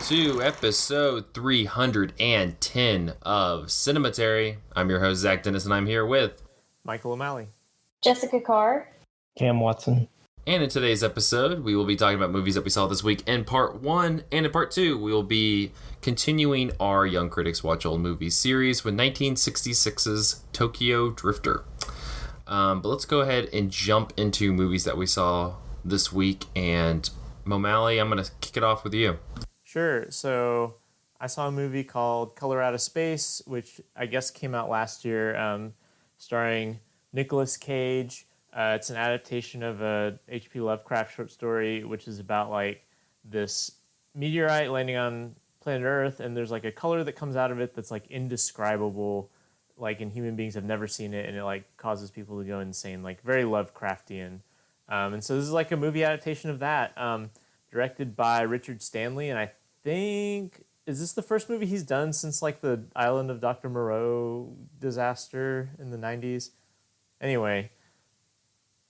to episode 310 of Cinematary. I'm your host, Zach Dennis, and I'm here with Michael O'Malley, Jessica Carr, Cam Watson. And in today's episode, we will be talking about movies that we saw this week in part one. And in part two, we will be continuing our Young Critics Watch Old Movies series with 1966's Tokyo Drifter. But let's go ahead and jump into movies that we saw this week. And O'Malley, I'm going to kick it off with you. Sure. So I saw a movie called Color Out of Space, which I guess came out last year, starring Nicolas Cage. It's an adaptation of a H.P. Lovecraft short story, which is about like this meteorite landing on planet Earth, and there's like a color that comes out of it that's like indescribable, like, and human beings have never seen it, and it like causes people to go insane, like very Lovecraftian. And so this is like a movie adaptation of that, directed by Richard Stanley, and I think, is this the first movie he's done since like the Island of Dr. Moreau disaster in the 90s? Anyway,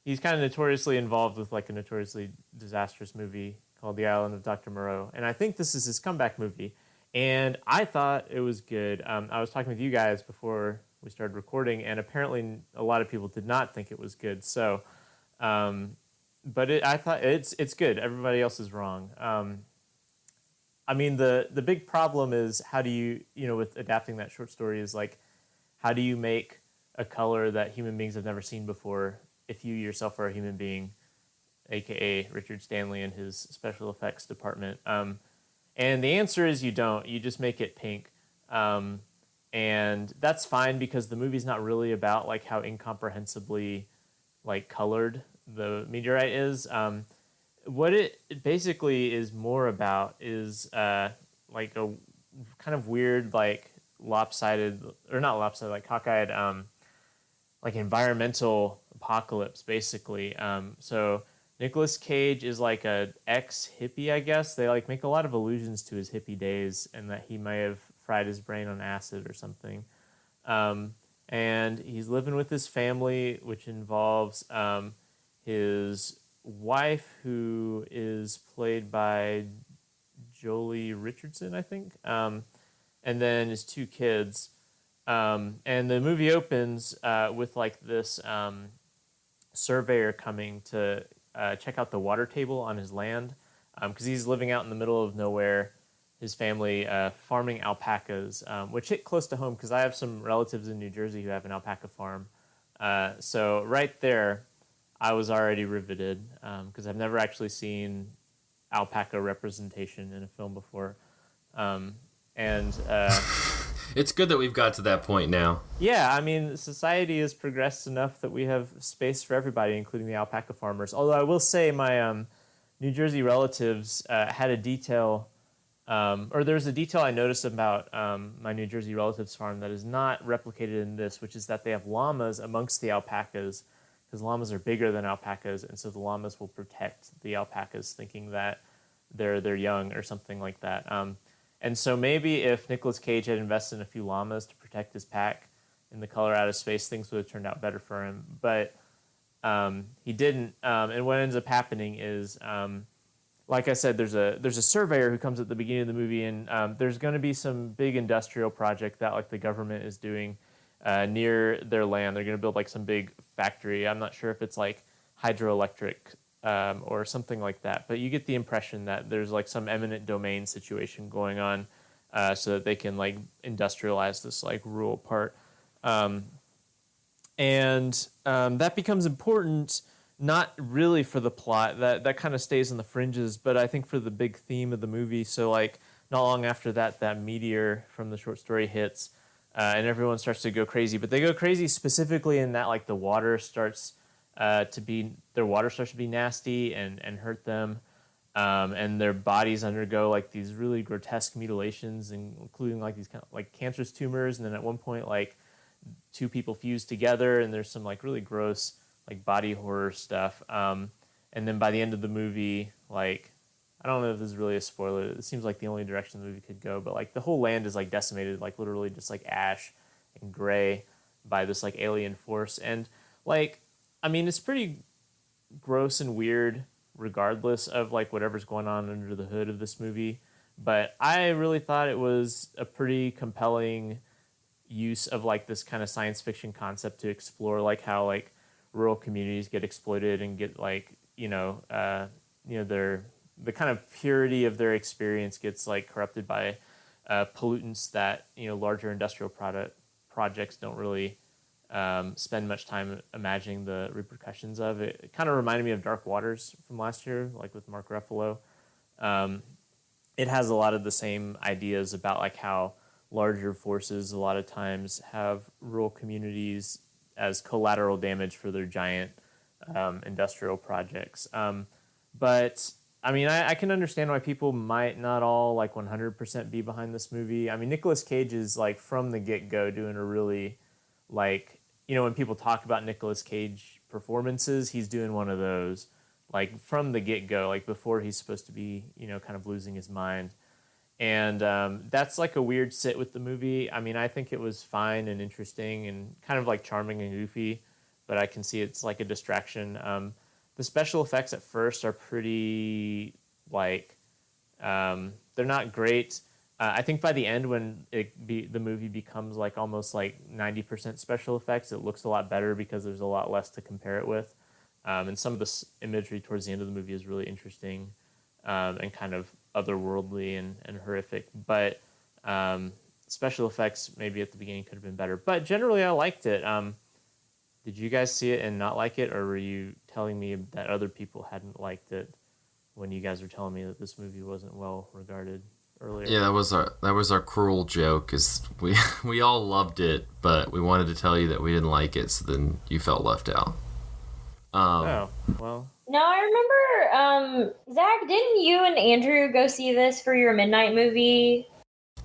he's kind of notoriously involved with like a notoriously disastrous movie called The Island of Dr. Moreau. And I think this is his comeback movie. And I thought it was good. I was talking with you guys before we started recording, and apparently a lot of people did not think it was good. So, but I thought it's good. Everybody else is wrong. I mean, the big problem is how do you, with adapting that short story is like, how do you make a color that human beings have never seen before if you yourself are a human being, a.k.a. Richard Stanley and his special effects department? And the answer is you don't. You just make it pink. And that's fine because the movie's not really about like how incomprehensibly like colored the meteorite is. What it basically is more about is like a kind of weird, like lopsided, or not lopsided, like cockeyed, like environmental apocalypse, basically. So Nicolas Cage is like a ex-hippie, I guess. They like make a lot of allusions to his hippie days and that he may have fried his brain on acid or something. And he's living with his family, which involves his wife, who is played by Jolie Richardson, I think, and then his two kids. And the movie opens with like this surveyor coming to check out the water table on his land, because he's living out in the middle of nowhere, his family farming alpacas, which hit close to home because I have some relatives in New Jersey who have an alpaca farm. So right there, I was already riveted because I've never actually seen alpaca representation in a film before. It's good that we've got to that point now. Yeah, I mean, society has progressed enough that we have space for everybody, including the alpaca farmers. Although I will say my New Jersey relatives had a detail, or there's a detail I noticed about my New Jersey relatives' farm that is not replicated in this, which is that they have llamas amongst the alpacas, because llamas are bigger than alpacas, and so the llamas will protect the alpacas, thinking that they're young or something like that. And so maybe if Nicolas Cage had invested in a few llamas to protect his pack in The Color Out of Space, things would have turned out better for him. But he didn't. And what ends up happening is, like I said, there's a surveyor who comes at the beginning of the movie, and there's going to be some big industrial project that like the government is doing near their land. They're going to build like some big factory. I'm not sure if it's like hydroelectric or something like that. But you get the impression that there's like some eminent domain situation going on so that they can like industrialize this like rural part. And that becomes important, not really for the plot. That kind of stays on the fringes, but I think for the big theme of the movie. So like not long after that, that meteor from the short story hits and everyone starts to go crazy. But they go crazy specifically in that like the water starts to be nasty and hurt them, and their bodies undergo like these really grotesque mutilations, including like these kind of like cancerous tumors, and then at one point like two people fuse together, and there's some like really gross like body horror stuff, and then by the end of the movie, like, I don't know if this is really a spoiler, it seems like the only direction the movie could go, but like the whole land is like decimated, like literally just like ash and gray by this like alien force. And like, I mean, it's pretty gross and weird regardless of like whatever's going on under the hood of this movie. But I really thought it was a pretty compelling use of like this kind of science fiction concept to explore like how like rural communities get exploited and get like their the kind of purity of their experience gets like corrupted by pollutants that larger industrial projects don't really spend much time imagining the repercussions of. It kind of reminded me of Dark Waters from last year, like with Mark Ruffalo. It has a lot of the same ideas about like how larger forces a lot of times have rural communities as collateral damage for their giant industrial projects. But I mean, I can understand why people might not all like 100% be behind this movie. I mean, Nicolas Cage is like from the get-go doing a really like, when people talk about Nicolas Cage performances, he's doing one of those like from the get-go, like before he's supposed to be, kind of losing his mind. And that's like a weird sit with the movie. I mean, I think it was fine and interesting and kind of like charming and goofy, but I can see it's like a distraction. The special effects at first are pretty like they're not great. I think by the end, when the movie becomes like almost like 90% special effects, it looks a lot better because there's a lot less to compare it with. And some of the imagery towards the end of the movie is really interesting and kind of otherworldly and horrific. But special effects maybe at the beginning could have been better. But generally, I liked it. Did you guys see it and not like it, or were you telling me that other people hadn't liked it when you guys were telling me that this movie wasn't well regarded earlier? Yeah, that was our cruel joke. Is we all loved it, but we wanted to tell you that we didn't like it, so then you felt left out. Oh well. No, I remember. Zach, didn't you and Andrew go see this for your midnight movie?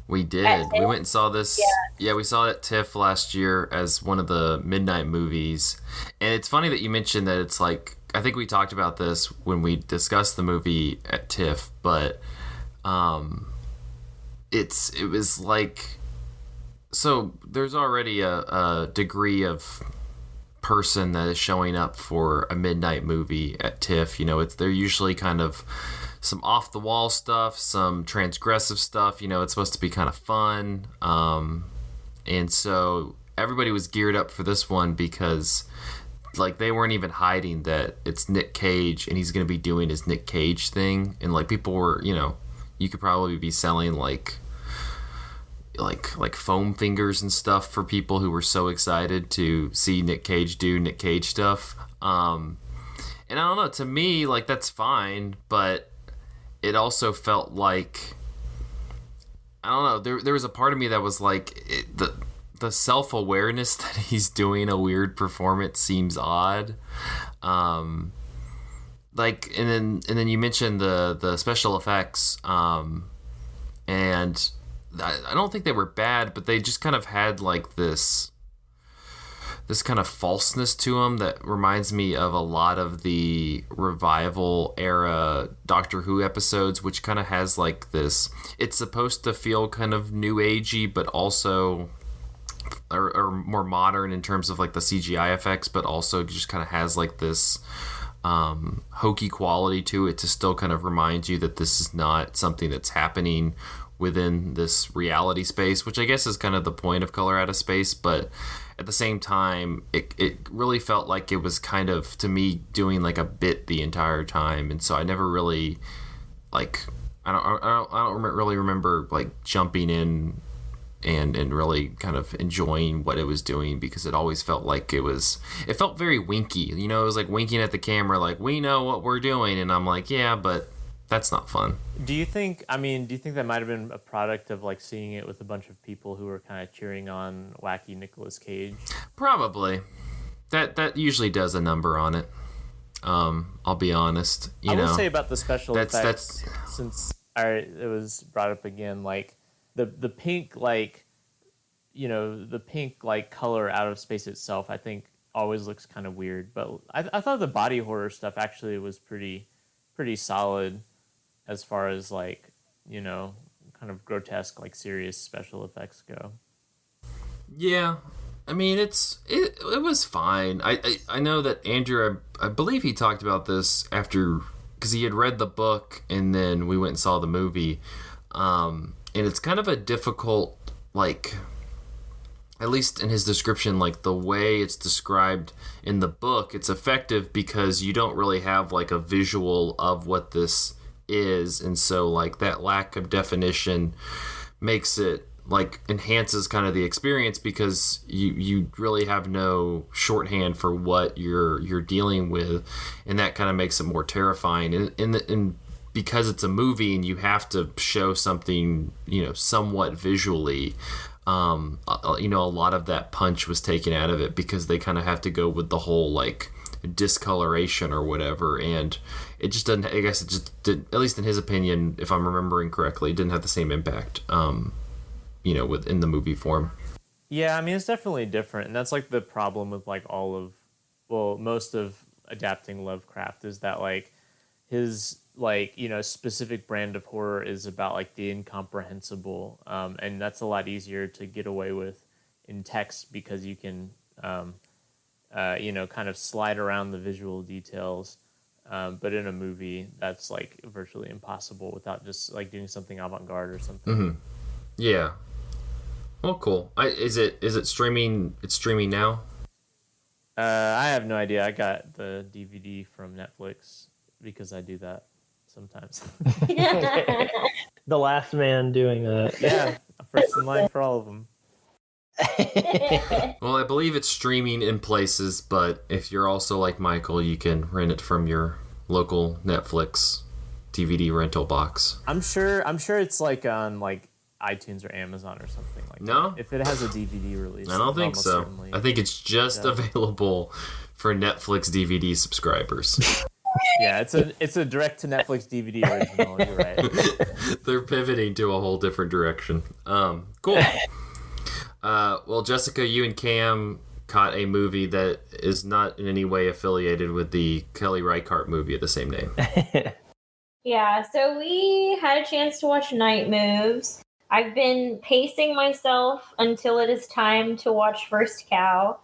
We did. We went and saw this. Yeah, we saw it at TIFF last year as one of the midnight movies. And it's funny that you mentioned that it's like, I think we talked about this when we discussed the movie at TIFF, but it was like, so there's already a degree of person that is showing up for a midnight movie at TIFF. They're usually kind of some off the wall stuff, some transgressive stuff. It's supposed to be kind of fun. And so everybody was geared up for this one because like they weren't even hiding that it's Nick Cage and he's going to be doing his Nick Cage thing. And like people were, you could probably be selling like foam fingers and stuff for people who were so excited to see Nick Cage do Nick Cage stuff. And I don't know, to me, like that's fine, but it also felt like, I don't know, there was a part of me that was like, the self-awareness that he's doing a weird performance seems odd. And then you mentioned the special effects, and I don't think they were bad, but they just kind of had like this kind of falseness to them that reminds me of a lot of the revival era Doctor Who episodes, which kind of has like this, it's supposed to feel kind of new agey, but also or more modern in terms of like the CGI effects, but also just kind of has like this hokey quality to it to still kind of remind you that this is not something that's happening within this reality space, which I guess is kind of the point of Color Out of Space. But at the same time, it really felt like it was kind of, to me, doing like a bit the entire time. And so I never really, like, I don't really remember like jumping in and really kind of enjoying what it was doing, because it always felt like it felt very winky. It was like winking at the camera, like, we know what we're doing. And I'm like, yeah, but that's not fun. Do you think that might have been a product of like seeing it with a bunch of people who were kind of cheering on wacky Nicolas Cage? Probably. That usually does a number on it. I'll be honest. I will say about the special effects, since it was brought up again, like the pink, like, the pink like color out of space itself, I think always looks kind of weird. But I thought the body horror stuff actually was pretty solid, as far as like, kind of grotesque, like serious special effects go. Yeah, I mean it was fine. I know that Andrew, I believe he talked about this after, because he had read the book and then we went and saw the movie. And it's kind of a difficult, like, at least in his description, like the way it's described in the book, it's effective because you don't really have like a visual of what this is. And so like that lack of definition makes it like enhances kind of the experience because you really have no shorthand for what you're dealing with, and that kind of makes it more terrifying. And because it's a movie and you have to show something, somewhat visually, a lot of that punch was taken out of it because they kind of have to go with the whole like discoloration or whatever, and it just doesn't. I guess it just did, at least in his opinion, if I'm remembering correctly, it didn't have the same impact. Within the movie form. Yeah, I mean it's definitely different, and that's like the problem with like most of adapting Lovecraft is that like his like specific brand of horror is about like the incomprehensible, and that's a lot easier to get away with in text because you can kind of slide around the visual details, but in a movie that's like virtually impossible without just like doing something avant-garde or something. Mm-hmm. Yeah. Well, cool. Is it streaming? It's streaming now. I have no idea. I got the DVD from Netflix because I do that sometimes. The last man doing that. Yeah, first in line for all of them. Well, I believe it's streaming in places, but if you're also like Michael, you can rent it from your local Netflix DVD rental box. I'm sure it's like on like iTunes or Amazon or something like no? that. If it has a DVD release. I don't think so. Certainly. I think it's just available for Netflix DVD subscribers. Yeah, it's a direct to Netflix DVD original. You're right. They're pivoting to a whole different direction. Cool. Well, Jessica, you and Cam caught a movie that is not in any way affiliated with the Kelly Reichardt movie of the same name. Yeah, so we had a chance to watch Night Moves. I've been pacing myself until it is time to watch First Cow.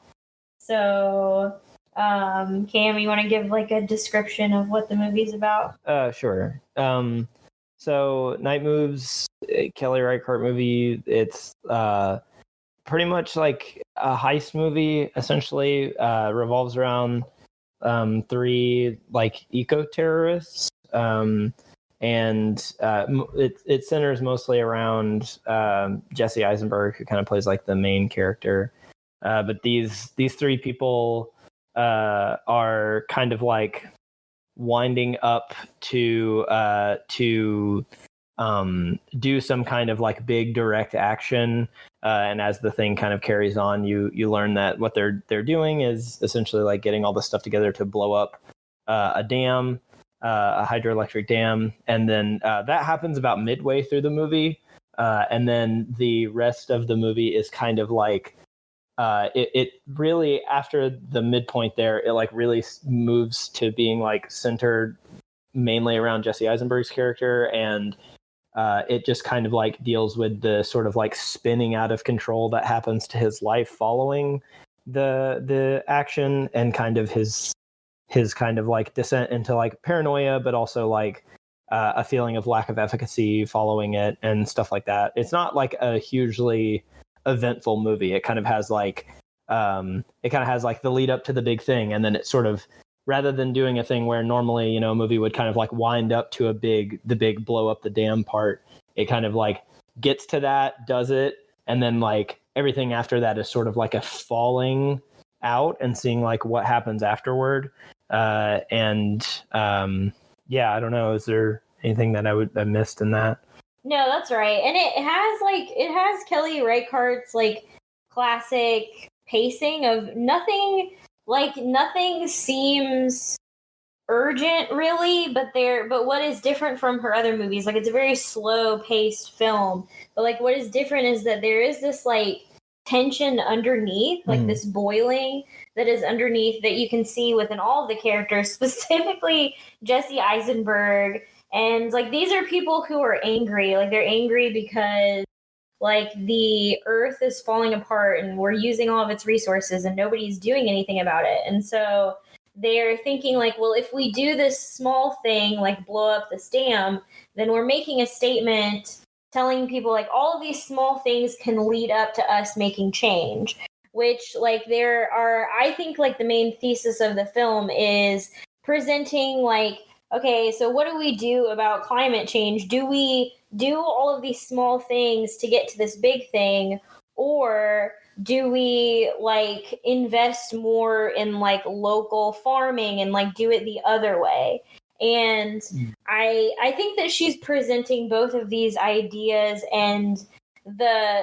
So, Cam, you want to give like a description of what the movie's about? Sure. So Night Moves, Kelly Reichardt movie. It's pretty much like a heist movie. Essentially, revolves around 3 like eco terrorists. And it centers mostly around Jesse Eisenberg, who kind of plays like the main character. But these 3 people are kind of like winding up to do some kind of like big direct action. And as the thing kind of carries on, you learn that what they're doing is essentially like getting all the stuff together to blow up a dam. A hydroelectric dam, and then that happens about midway through the movie, and then the rest of the movie is kind of like it really, after the midpoint there, it like really moves to being like centered mainly around Jesse Eisenberg's character, and it just kind of like deals with the sort of like spinning out of control that happens to his life following the action, and kind of his kind of like descent into like paranoia, but also like a feeling of lack of efficacy following it and stuff like that. It's not like a hugely eventful movie. It kind of has like the lead up to the big thing, and then it sort of, rather than doing a thing where normally a movie would kind of like wind up to the big blow up the dam part, it kind of like gets to that, does it, and then like everything after that is sort of like a falling out and seeing like what happens afterward. Yeah, I don't know. Is there anything that I missed in that? No, that's right. And it has Kelly Reichardt's like classic pacing of nothing seems urgent really, but what is different from her other movies, like it's a very slow paced film, but like what is different is that there is this like tension underneath, like this boiling that is underneath that you can see within all of the characters, specifically Jesse Eisenberg. And like these are people who are angry, like they're angry because like the earth is falling apart and we're using all of its resources and nobody's doing anything about it. And so they're thinking like, well, if we do this small thing, like blow up this dam, then we're making a statement telling people like all of these small things can lead up to us making change, which like there are, I think like the main thesis of the film is presenting like, okay, so what do we do about climate change? Do we do all of these small things to get to this big thing, or do we like invest more in like local farming and like do it the other way? And I think that she's presenting both of these ideas, and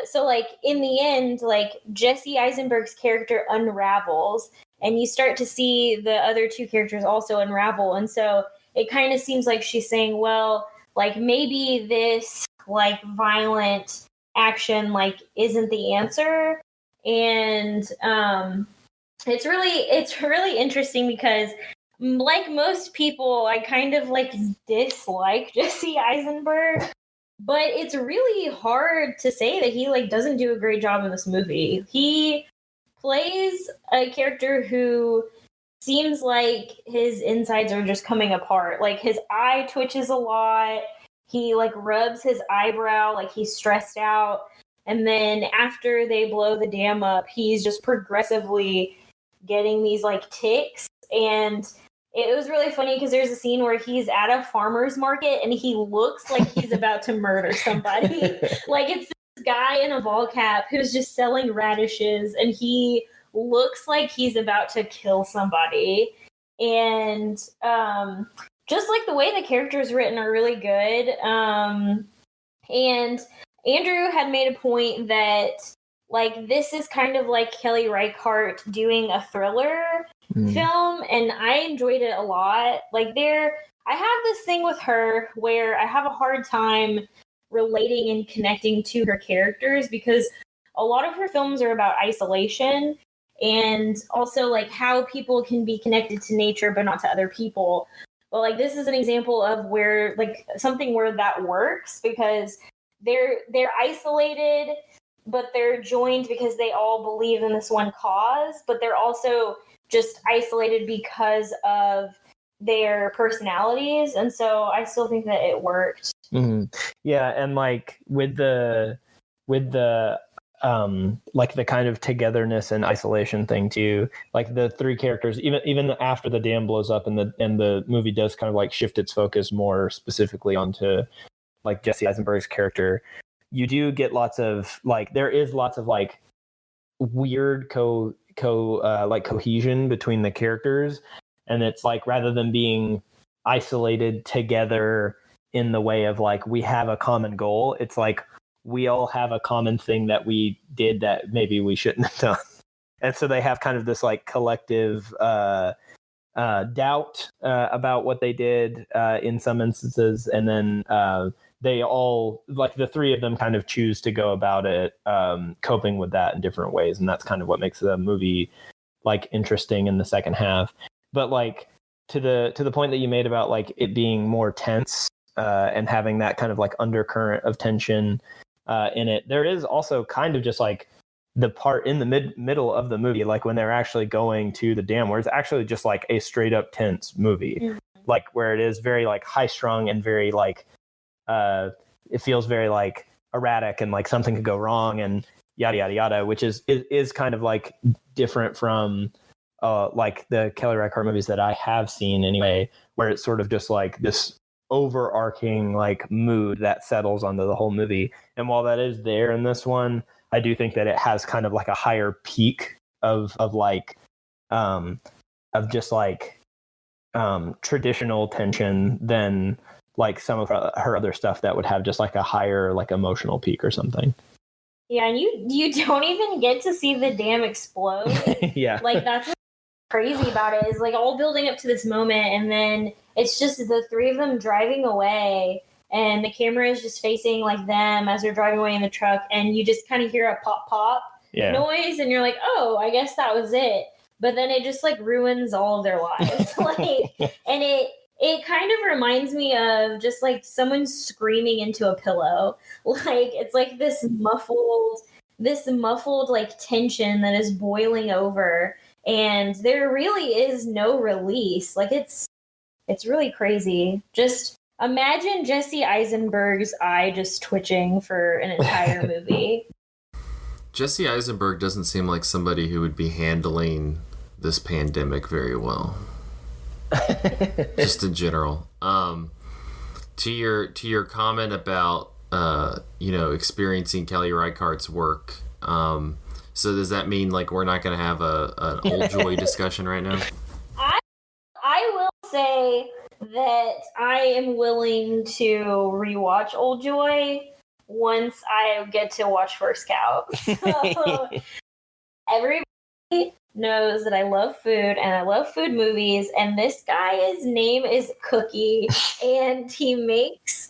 so like in the end, like Jesse Eisenberg's character unravels, and you start to see the other two characters also unravel. And so it kind of seems like she's saying, well, like maybe this like violent action like isn't the answer. And it's really interesting because like most people, I kind of like dislike Jesse Eisenberg, but it's really hard to say that he like doesn't do a great job in this movie. He plays a character who seems like his insides are just coming apart. Like his eye twitches a lot. He like rubs his eyebrow like he's stressed out. And then after they blow the dam up, he's just progressively getting these like tics. And it was really funny because there's a scene where he's at a farmer's market and he looks like he's about to murder somebody. Like it's this guy in a ball cap who's just selling radishes, and he looks like he's about to kill somebody. And just like the way the characters written are really good. And Andrew had made a point that like this is kind of like Kelly Reichardt doing a thriller film, and I enjoyed it a lot. Like I have this thing with her where I have a hard time relating and connecting to her characters because a lot of her films are about isolation and also like how people can be connected to nature but not to other people. But like this is an example of where like something where that works because they're isolated, but they're joined because they all believe in this one cause, but they're also just isolated because of their personalities. And so I still think that it worked. Mm-hmm. Yeah, and like with the like the kind of togetherness and isolation thing too, like the three characters, even after the dam blows up and the movie does kind of like shift its focus more specifically onto like Jesse Eisenberg's character, you do get lots of like there is lots of like weird like cohesion between the characters, and it's like rather than being isolated together in the way of like we have a common goal, it's like we all have a common thing that we did that maybe we shouldn't have done. And so they have kind of this like collective doubt about what they did in some instances, and then they all like the three of them kind of choose to go about it coping with that in different ways, and that's kind of what makes the movie like interesting in the second half. But like to the point that you made about like it being more tense and having that kind of like undercurrent of tension in it, there is also kind of just like the part in the middle of the movie, like when they're actually going to the dam, where it's actually just like a straight up tense movie, like where it is very like high strung and very like it feels very like erratic and like something could go wrong and yada yada yada, which is kind of like different from like the Kelly Reichardt movies that I have seen anyway, where it's sort of just like this overarching like mood that settles onto the whole movie. And while that is there in this one, I do think that it has kind of like a higher peak of like of just like traditional tension than like some of her other stuff that would have just like a higher like emotional peak or something. Yeah, and you don't even get to see the dam explode. Yeah. Like that's what's crazy about it, is like all building up to this moment, and then it's just the three of them driving away, and the camera is just facing like them as they're driving away in the truck, and you just kind of hear a pop pop noise, and you're like, oh, I guess that was it. But then it just like ruins all of their lives. Like, and it kind of reminds me of just like someone screaming into a pillow. Like it's like this muffled like tension that is boiling over, and there really is no release. Like it's really crazy. Just Imagine Jesse Eisenberg's eye just twitching for an entire movie. Jesse Eisenberg doesn't seem like somebody who would be handling this pandemic very well. Just in general. To your comment about experiencing Kelly Reichardt's work. So does that mean like we're not going to have an Old Joy discussion right now? I will say that I am willing to rewatch Old Joy once I get to watch First Cow. So everybody knows that I love food and I love food movies, and this guy's name is Cookie, and he makes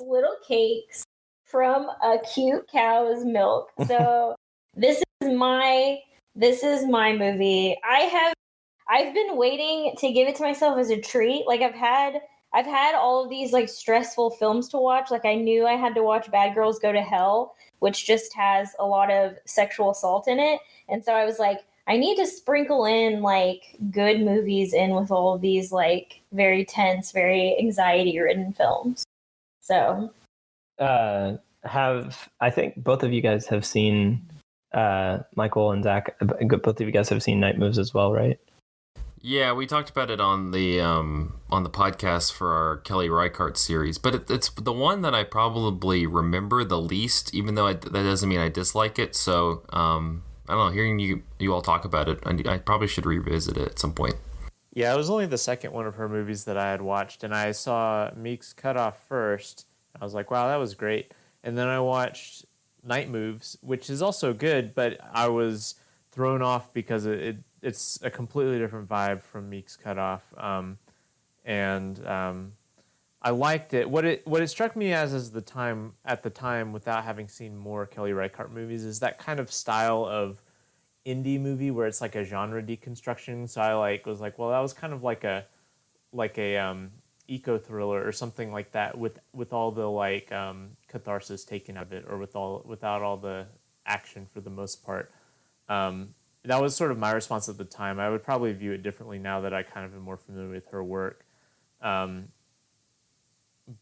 little cakes from a cute cow's milk. So this is my movie. I've been waiting to give it to myself as a treat. Like I've had all of these like stressful films to watch. Like I knew I had to watch Bad Girls Go to Hell, which just has a lot of sexual assault in it. And so I was like, I need to sprinkle in like good movies in with all of these like very tense, very anxiety-ridden films. So I think both of you guys have seen Michael and Zach, both of you guys have seen Night Moves as well, right? Yeah, we talked about it on the podcast for our Kelly Reichardt series, but it's the one that I probably remember the least, even though that doesn't mean I dislike it. So I don't know. Hearing you all talk about it, I probably should revisit it at some point. Yeah, it was only the second one of her movies that I had watched, and I saw Meek's Cutoff first. I was like, wow, that was great. And then I watched Night Moves, which is also good, but I was thrown off because it's a completely different vibe from Meek's Cutoff, and I liked it. What it struck me as at the time, without having seen more Kelly Reichardt movies, is that kind of style of indie movie where it's like a genre deconstruction. So I was like, well, that was kind of like a eco thriller or something like that, with all the catharsis taken out of it, or without all the action for the most part. That was sort of my response at the time. I would probably view it differently now that I kind of am more familiar with her work.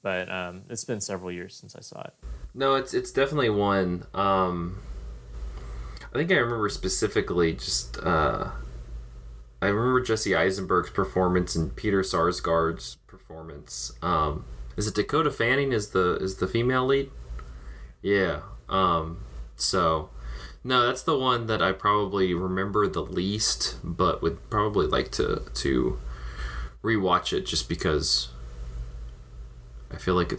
But it's been several years since I saw it. No, it's definitely one. I think I remember specifically I remember Jesse Eisenberg's performance and Peter Sarsgaard's performance. Is it Dakota Fanning is the female lead? Yeah. So no, that's the one that I probably remember the least, but would probably like to rewatch it just because I feel like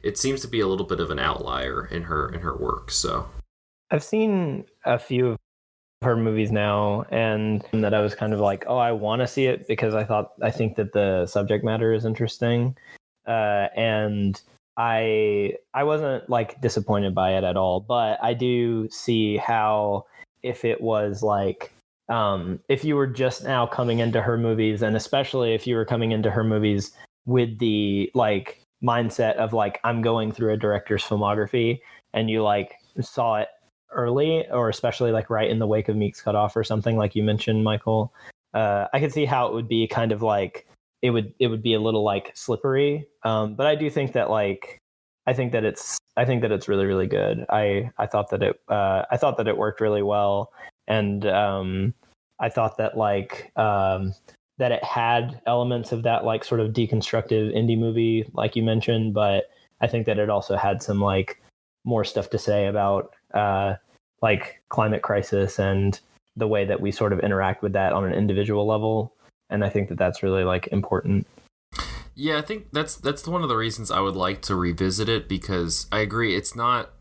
it seems to be a little bit of an outlier in her work. So I've seen a few of her movies now, and that I was kind of like, oh, I want to see it because I think that the subject matter is interesting, and I wasn't like disappointed by it at all, but I do see how if it was like if you were just now coming into her movies, and especially if you were coming into her movies with the like mindset of like I'm going through a director's filmography, and you like saw it early, or especially like right in the wake of Meek's Cutoff or something like you mentioned, Michael, I could see how it would be kind of like it would be a little like slippery. But I do think that like I think that it's really, really good. I thought that it worked really well, and I thought that like that it had elements of that like sort of deconstructive indie movie like you mentioned, but I think that it also had some like more stuff to say about like climate crisis and the way that we sort of interact with that on an individual level. And I think that that's really like important. Yeah, I think that's one of the reasons I would like to revisit it, because I agree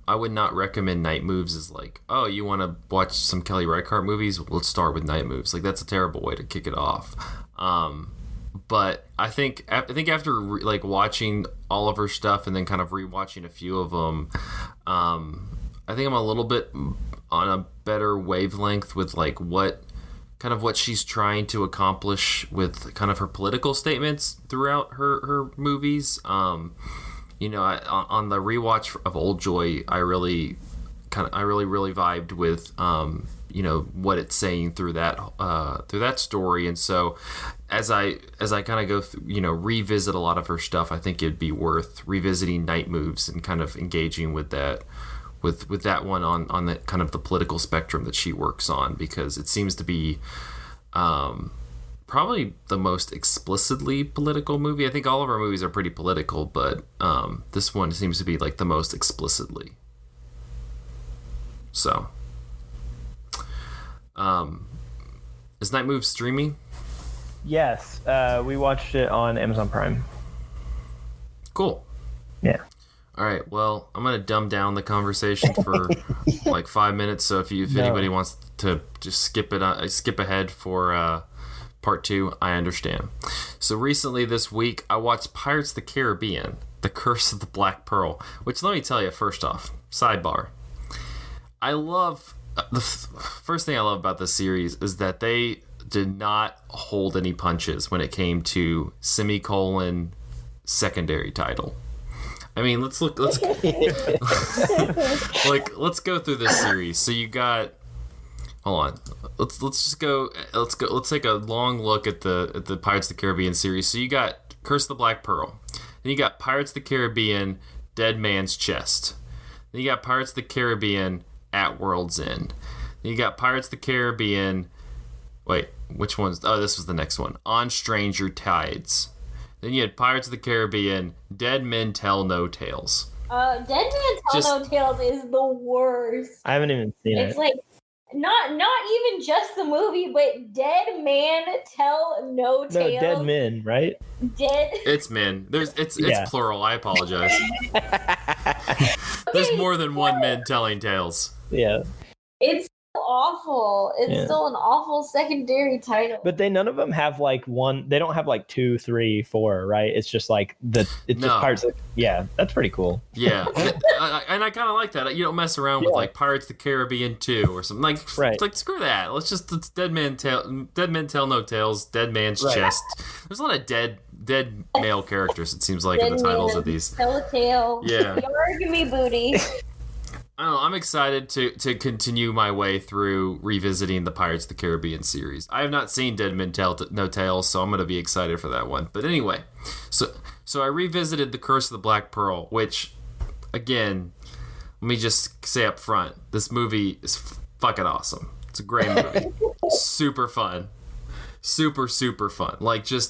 I would not recommend Night Moves as like, oh, you want to watch some Kelly Reichardt movies? Let's start with Night Moves. Like that's a terrible way to kick it off. But I think after like watching all of her stuff and then kind of rewatching a few of them, I think I'm a little bit on a better wavelength with like what she's trying to accomplish with kind of her political statements throughout her movies. On the rewatch of Old Joy, I really vibed with what it's saying through that story. And so as I kind of go through, revisit a lot of her stuff, I think it'd be worth revisiting Night Moves and kind of engaging with that with that one on that kind of the political spectrum that she works on, because it seems to be probably the most explicitly political movie. I think all of our movies are pretty political, but this one seems to be like the most explicitly. So, is Night Moves streaming? Yes, we watched it on Amazon Prime. Cool. Yeah. All right. Well, I'm gonna dumb down the conversation for like 5 minutes. So if anybody wants to just skip ahead for part 2, I understand. So recently this week, I watched Pirates of the Caribbean: The Curse of the Black Pearl. Which, let me tell you, first off, sidebar. I love the first thing I love about this series is that they did not hold any punches when it came to semicolon secondary title. I mean, let's go through this series. So you got, hold on, let's take a long look at the Pirates of the Caribbean series. So you got Curse of the Black Pearl, then you got Pirates of the Caribbean: Dead Man's Chest, then you got Pirates of the Caribbean: At World's End, then you got Pirates of the Caribbean. Wait, which one's? Oh, this was the next one. On Stranger Tides. Then you had Pirates of the Caribbean: Dead Men Tell No Tales. Dead Man Tell No Tales is the worst. I haven't even seen it. It's like not even just the movie, but Dead Man Tell No Tales. No, Dead Men, right? Dead. It's men. It's plural. I apologize. Okay. There's more than one man telling tales. Yeah. It's awful. It's still an awful secondary title. But none of them have like one. They don't have like 2, 3, 4, right? It's just like just Pirates. That's pretty cool. Yeah, and I kind of like that. You don't mess around with like Pirates of the Caribbean 2 or something like. Right. It's like screw that. It's Dead Men Tell No Tales. Dead Man's Chest. There's a lot of dead male characters. It seems like in the titles of these. Tell a tale. Yeah. Give me booty. I don't know, I'm excited to continue my way through revisiting the Pirates of the Caribbean series. I have not seen Dead Men Tell No Tales, so I'm going to be excited for that one. But anyway, so I revisited The Curse of the Black Pearl, which, again, let me just say up front, this movie is fucking awesome. It's a great movie. Super fun. Super, super fun. It's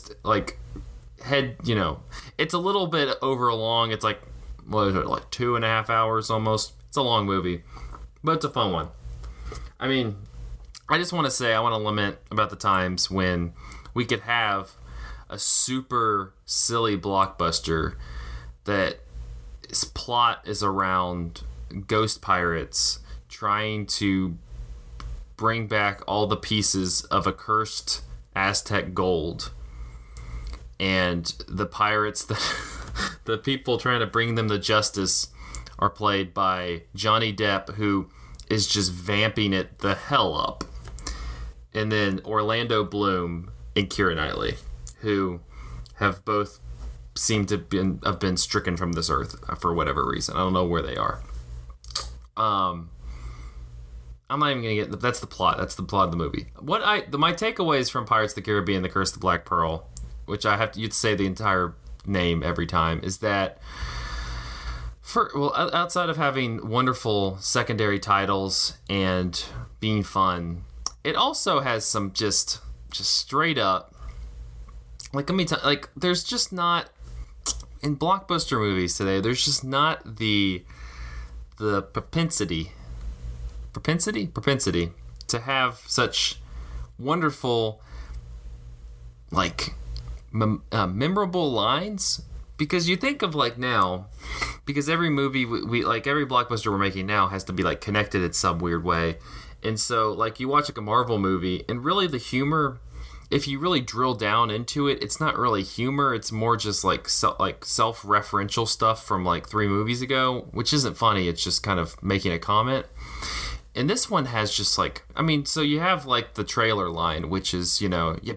a little bit over long. It's like, what is it, like 2.5 hours almost? It's a long movie, but it's a fun one. I mean, I just want to say, I want to lament about the times when we could have a super silly blockbuster that its plot is around ghost pirates trying to bring back all the pieces of a cursed Aztec gold, and the pirates the people trying to bring them to justice are played by Johnny Depp, who is just vamping it the hell up. And then Orlando Bloom and Keira Knightley, who have both seemed to have been stricken from this earth for whatever reason. I don't know where they are. I'm not even going to get... That's the plot. That's the plot of the movie. My takeaways from Pirates of the Caribbean: The Curse of the Black Pearl, which you'd say the entire name every time, is that... outside of having wonderful secondary titles and being fun, it also has some just straight up, like, let me tell, like, there's just not, in blockbuster movies today, there's just not the propensity to have such wonderful, like, memorable lines. Because you think of, like, now, because every movie we like, every blockbuster we're making now has to be, like, connected in some weird way. And so, like, you watch, like, a Marvel movie, and really the humor, if you really drill down into it, it's not really humor. It's more just, like, self-referential stuff from, like, 3 movies ago, which isn't funny. It's just kind of making a comment. And this one has just, like, I mean, so you have, like, the trailer line, which is, you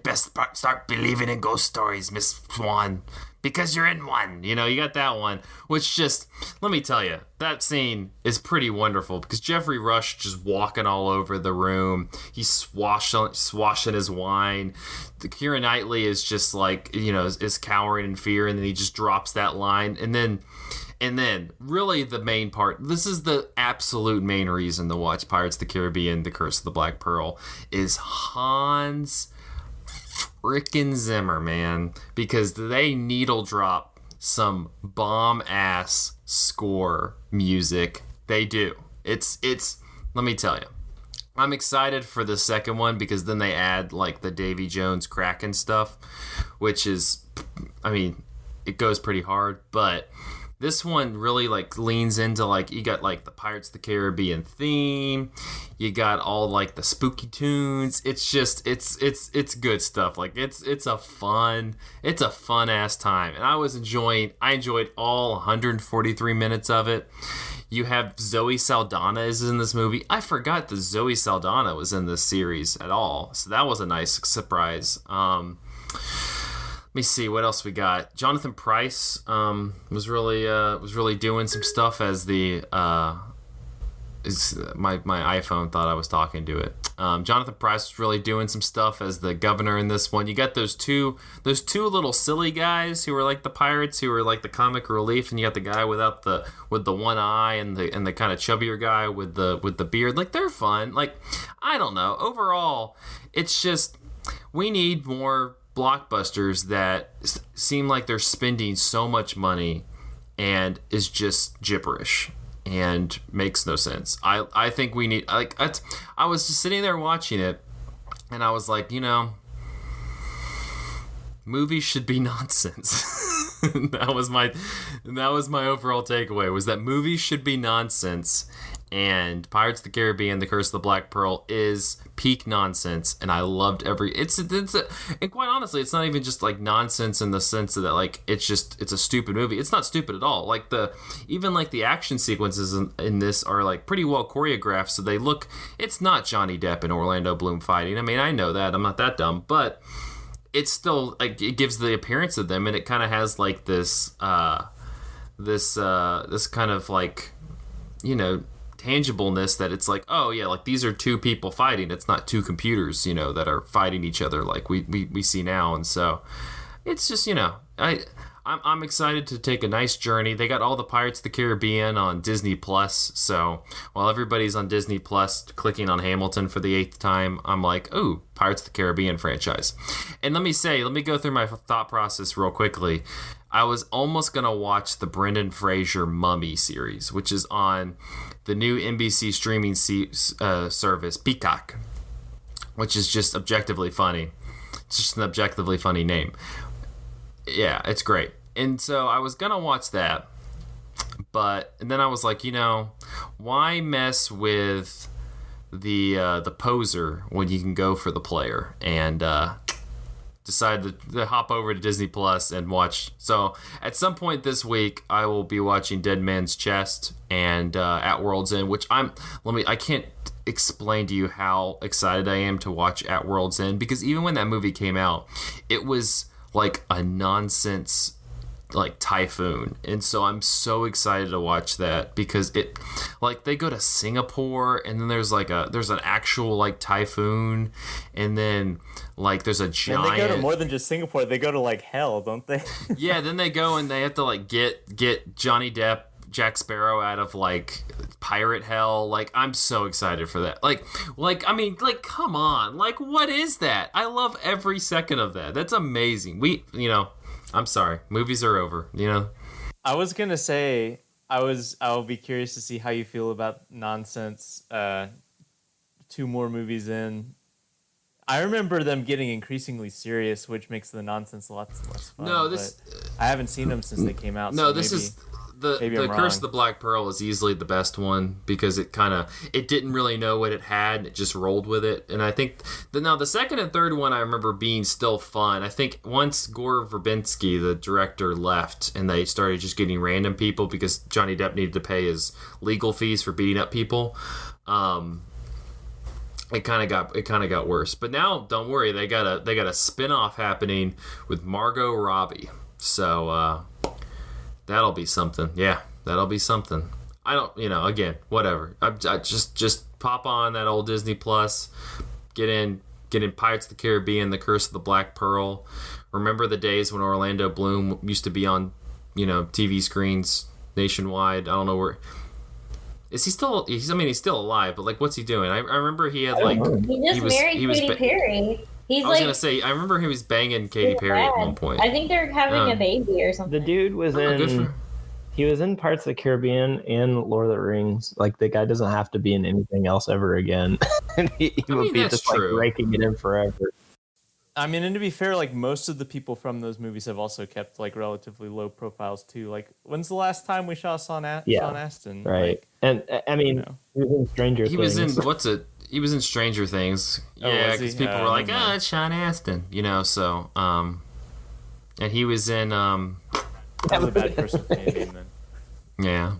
best start believing in ghost stories, Miss Swan. because you're in one. You know, you got that one, which just, let me tell you, that scene is pretty wonderful because Jeffrey Rush just walking all over the room. He's swashing his wine. Keira Knightley is just like, you know, is cowering in fear, and then he just drops that line. And then really the main part, this is the absolute main reason to watch Pirates of the Caribbean, The Curse of the Black Pearl, is Hans frickin' Zimmer, man, because they needle drop some bomb ass score music. They do. It's let me tell you, I'm excited for the second one because then they add like the Davy Jones Kraken stuff, which is, I mean, it goes pretty hard, but this one really like leans into like, you got like the Pirates of the Caribbean theme, you got all like the spooky tunes. It's just it's good stuff. Like it's a fun ass time, and I enjoyed all 143 minutes of it. You have Zoe Saldana is in this movie. I forgot that Zoe Saldana was in this series at all, so that was a nice surprise. Let me see what else we got. Jonathan Pryce was really doing some stuff as the my iPhone thought I was talking to it. Jonathan Pryce was really doing some stuff as the governor in this one. You got those two little silly guys who were like the pirates, who were like the comic relief, and you got the guy with the one eye and the kind of chubbier guy with the beard. Like, they're fun. Like, I don't know. Overall, it's just, we need more blockbusters that seem like they're spending so much money and is just gibberish and makes no sense. I think we need, like, I was just sitting there watching it and I was like, you know, movies should be nonsense. that was my overall takeaway, was that movies should be nonsense, and Pirates of the Caribbean, The Curse of the Black Pearl is peak nonsense, and I loved and quite honestly, it's not even just like nonsense in the sense that like it's a stupid movie. It's not stupid at all. Like even the action sequences in this are like pretty well choreographed, so it's not Johnny Depp and Orlando Bloom fighting. I mean, I know that, I'm not that dumb, but it's still like, it gives the appearance of them, and it kind of has like this kind of like, you know, tangibleness, that it's like, oh yeah, like these are two people fighting. It's not two computers, you know, that are fighting each other like we see now. And so it's just, you know, I'm excited to take a nice journey. They got all the Pirates of the Caribbean on Disney Plus, so while everybody's on Disney Plus clicking on Hamilton for the 8th time, I'm like, ooh, Pirates of the Caribbean franchise. And let me go through my thought process real quickly. I was almost going to watch the Brendan Fraser Mummy series, which is on the new NBC streaming service, Peacock, which is just objectively funny. It's just an objectively funny name. Yeah, it's great. And so I was going to watch that, and then I was like, you know, why mess with the poser when you can go for the player? And decided to hop over to Disney Plus and watch. So at some point this week, I will be watching Dead Man's Chest and At World's End, which I can't explain to you how excited I am to watch At World's End, because even when that movie came out, it was like a nonsense like typhoon, and so I'm so excited to watch that, because it, like, they go to Singapore, and then there's an actual like typhoon, and then like there's a giant, and they go to more than just Singapore, they go to like hell, don't they? Yeah, then they go and they have to like get Johnny Depp, Jack Sparrow out of like pirate hell. Like, I'm so excited for that. Like I mean, like, come on, like, what is that? I love every second of that. That's amazing. I'm sorry, movies are over, you know? I was gonna say, I'll be curious to see how you feel about nonsense 2 more movies in. I remember them getting increasingly serious, which makes the nonsense a lot less fun. No, I haven't seen them since they came out. No, so this maybe, is the Curse of the Black Pearl is easily the best one, because it didn't really know what it had, it just rolled with it. And I think the second and third one I remember being still fun. I think once Gore Verbinski, the director, left and they started just getting random people because Johnny Depp needed to pay his legal fees for beating up people, it kind of got worse. But now, don't worry, they got a spin-off happening with Margot Robbie. So that'll be something. Yeah, that'll be something. I don't, again, whatever. I just pop on that old Disney Plus, get in Pirates of the Caribbean, The Curse of the Black Pearl. Remember the days when Orlando Bloom used to be on, TV screens nationwide. I don't know where. Is he still? He's still alive, but like, what's he doing? I remember he had like he just married Katy Perry. I was gonna say, I remember he was banging Katy Perry at one point. I think they're having a baby or something. The dude was he was in Pirates of the Caribbean and Lord of the Rings. Like, the guy doesn't have to be in anything else ever again. he would be just like raking it in forever. I mean, and to be fair, like, most of the people from those movies have also kept like relatively low profiles too. Like, when's the last time we saw Sean Astin? Right. Like, and I mean, he was in Stranger Things. He was in Stranger Things. Yeah, because people were like, it's Sean Astin, So, and he was in. I was a bad person for naming then. Yeah.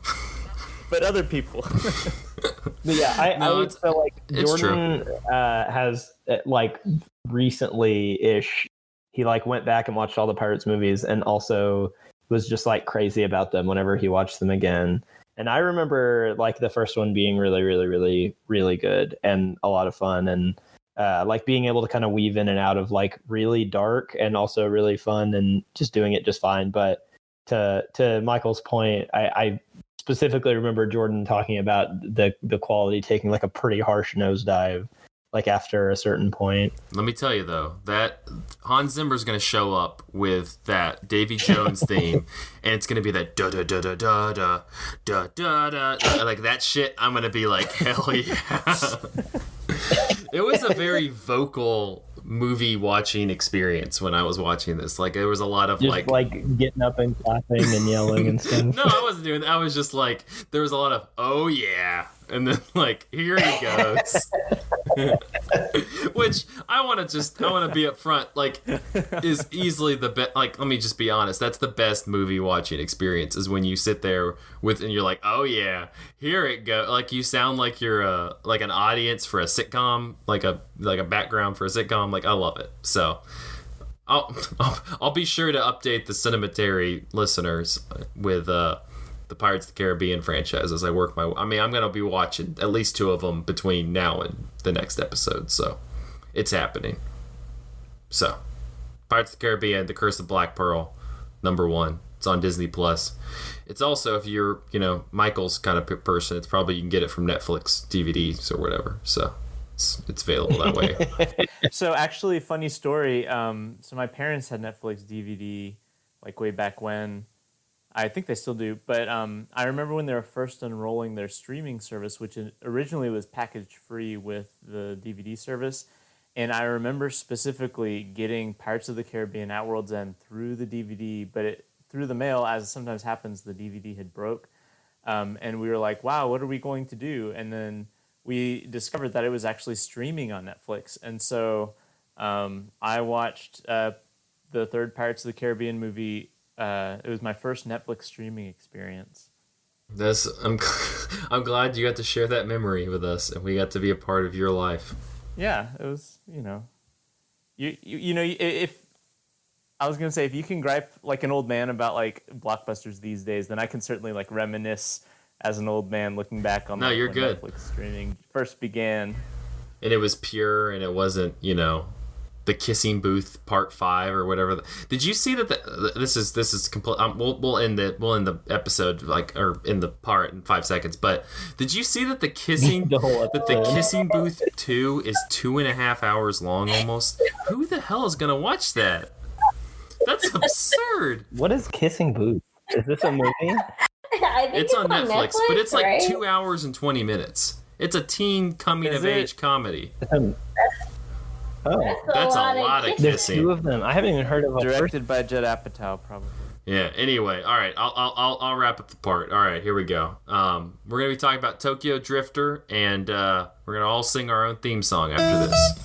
But other people. But yeah, I would feel like Jordan has like recently-ish. He like went back and watched all the Pirates movies, and also was just like crazy about them whenever he watched them again. And I remember like the first one being really, really, really, really good and a lot of fun, and like being able to kind of weave in and out of like really dark and also really fun, and just doing it just fine. But to Michael's point, I specifically remember Jordan talking about the quality taking like a pretty harsh nosedive, like after a certain point. Let me tell you though, that Hans Zimmer's going to show up with that Davy Jones theme, and it's going to be that da da da da da da da da da, like that shit. I'm going to be like, hell yeah! It was a very vocal movie watching experience when I was watching this. Like, there was a lot of just like getting up and clapping and yelling and stuff. No, I wasn't doing that. I was just like, there was a lot of, oh yeah, and then like, here he goes. Which I want to be up front, like, is easily the best. Like, let me just be honest, that's the best movie watching experience, is when you sit there and you're like, oh yeah, here it goes. Like, you sound like you're like an audience for a sitcom, like a background for a sitcom. Like, I love it. So I'll be sure to update the Cinematary listeners with the Pirates of the Caribbean franchise as I work my way. I mean, I'm going to be watching at least 2 of them between now and the next episode, so it's happening. So, Pirates of the Caribbean, The Curse of Black Pearl, #1. It's on Disney Plus. It's also, if you're, Michael's kind of person, it's probably, you can get it from Netflix DVDs or whatever, so it's available that way. So, actually, funny story. So my parents had Netflix DVD, like, way back when. I think they still do, but I remember when they were first unrolling their streaming service, which originally was packaged free with the DVD service, and I remember specifically getting Pirates of the Caribbean at World's End through the DVD, but through the mail, as sometimes happens, the DVD had broke, and we were like, wow, what are we going to do? And then we discovered that it was actually streaming on Netflix, and so I watched the third Pirates of the Caribbean movie. It was my first Netflix streaming experience. I'm glad you got to share that memory with us, and we got to be a part of your life. Yeah, it was, if I was gonna say, if you can gripe like an old man about like blockbusters these days, then I can certainly like reminisce as an old man looking back on you're good. Netflix streaming first began. And it was pure, and it wasn't, the Kissing Booth Part 5 or whatever. Did you see that this is complete? We'll end the episode or in the part in 5 seconds. But did you see that the Kissing Booth 2 is 2.5 hours long almost? Who the hell is gonna watch that? That's absurd. What is Kissing Booth? Is this a movie? I think it's on Netflix, but it's like right? 2 hours and 20 minutes. It's a teen coming of age comedy. That's a lot of There's kissing. 2 of them. I haven't even heard of a Directed by Judd Apatow, probably. Yeah. Anyway, all right. I'll wrap up the part. All right, here we go. We're gonna be talking about Tokyo Drifter, and we're gonna all sing our own theme song after this.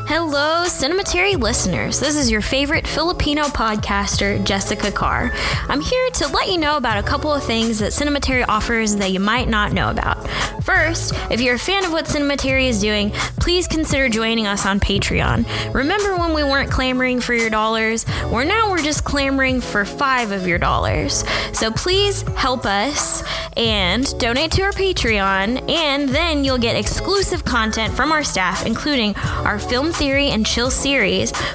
Hello, Cinema Cinematary listeners, this is your favorite Filipino podcaster, Jessica Carr. I'm here to let you know about a couple of things that Cinematary offers that you might not know about. First, if you're a fan of what Cinematary is doing, please consider joining us on Patreon. Remember when we weren't clamoring for your dollars? Well, now we're just clamoring for 5 of your dollars. So please help us and donate to our Patreon, and then you'll get exclusive content from our staff, including our Film Theory and Chill series,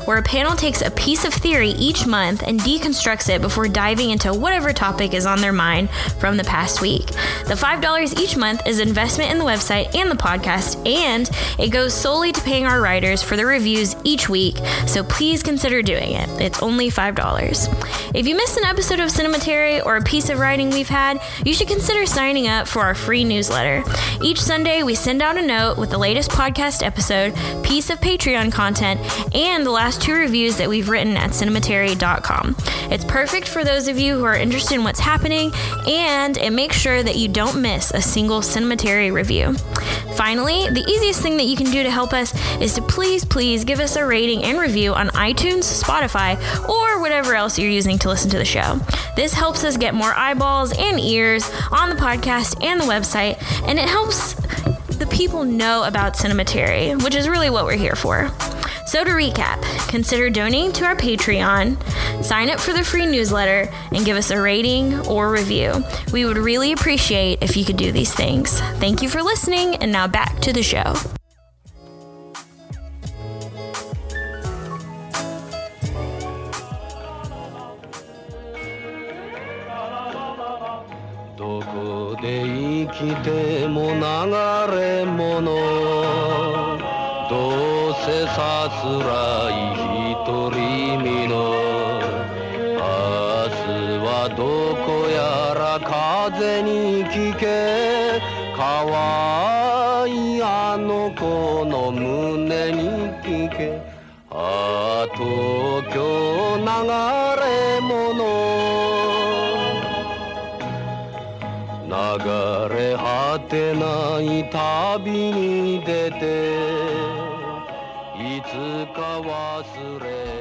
where a panel takes a piece of theory each month and deconstructs it before diving into whatever topic is on their mind from the past week. The $5 each month is investment in the website and the podcast, and it goes solely to paying our writers for the reviews each week, so please consider doing it. It's only $5. If you missed an episode of Cinematary or a piece of writing we've had, you should consider signing up for our free newsletter. Each Sunday, we send out a note with the latest podcast episode, piece of Patreon content, and the last 2 reviews that we've written at cinematary.com. It's perfect for those of you who are interested in what's happening, and it makes sure that you don't miss a single Cinematary review. Finally, the easiest thing that you can do to help us is to please give us a rating and review on iTunes, Spotify, or whatever else you're using to listen to the show. This helps us get more eyeballs and ears on the podcast and the website, and it helps the people know about Cinematary, which is really what we're here for. So to recap, consider donating to our Patreon, sign up for the free newsletter, and give us a rating or review. We would really appreciate if you could do these things. Thank you for listening, and now back to the show.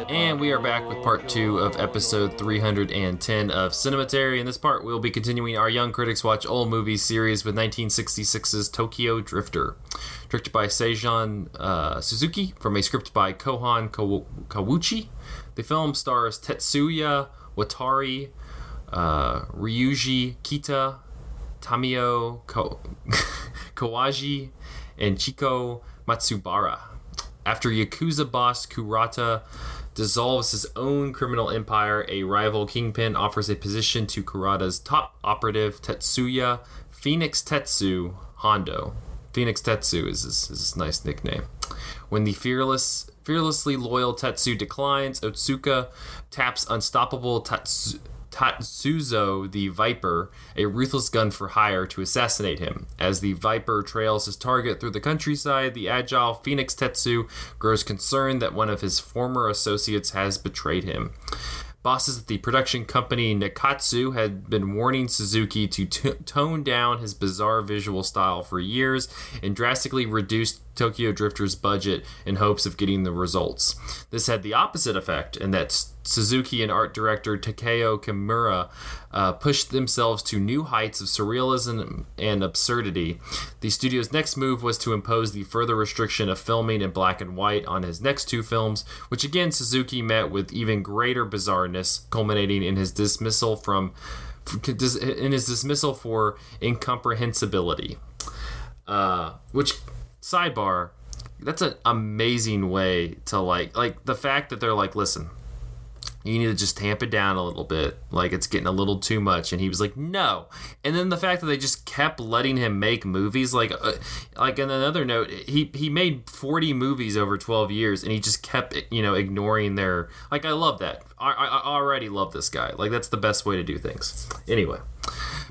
And we are back with part 2 of episode 310 of Cinematary. In this part, we'll be continuing our Young Critics Watch Old Movies series with 1966's Tokyo Drifter. Directed by Seijun Suzuki from a script by Kohan Kawuchi. The film stars Tetsuya Watari, Ryuji Kita, Tamio Kawaji, and Chiko Matsubara. After Yakuza boss Kurata dissolves his own criminal empire, a rival kingpin offers a position to Kurata's top operative, Tetsuya Phoenix Tetsu Hondo. Phoenix Tetsu is his nice nickname. When the fearlessly loyal Tetsu declines, Otsuka taps unstoppable Tatsuzo the Viper, a ruthless gun for hire, to assassinate him. As the Viper trails his target through the countryside, the agile Phoenix Tetsu grows concerned that one of his former associates has betrayed him. Bosses at the production company Nekatsu had been warning Suzuki to tone down his bizarre visual style for years and drastically reduced Tokyo Drifter's budget in hopes of getting the results. This had the opposite effect in that Suzuki and art director Takeo Kimura pushed themselves to new heights of surrealism and absurdity. The studio's next move was to impose the further restriction of filming in black and white on his next 2 films, which again Suzuki met with even greater bizarreness, culminating in his dismissal for incomprehensibility. Which, sidebar, that's an amazing way to like the fact that they're like, listen, you need to just tamp it down a little bit. Like, it's getting a little too much. And he was like, no. And then the fact that they just kept letting him make movies. Like on another note, he made 40 movies over 12 years, and he just kept, ignoring their... Like, I love that. I already love this guy. Like, that's the best way to do things. Anyway.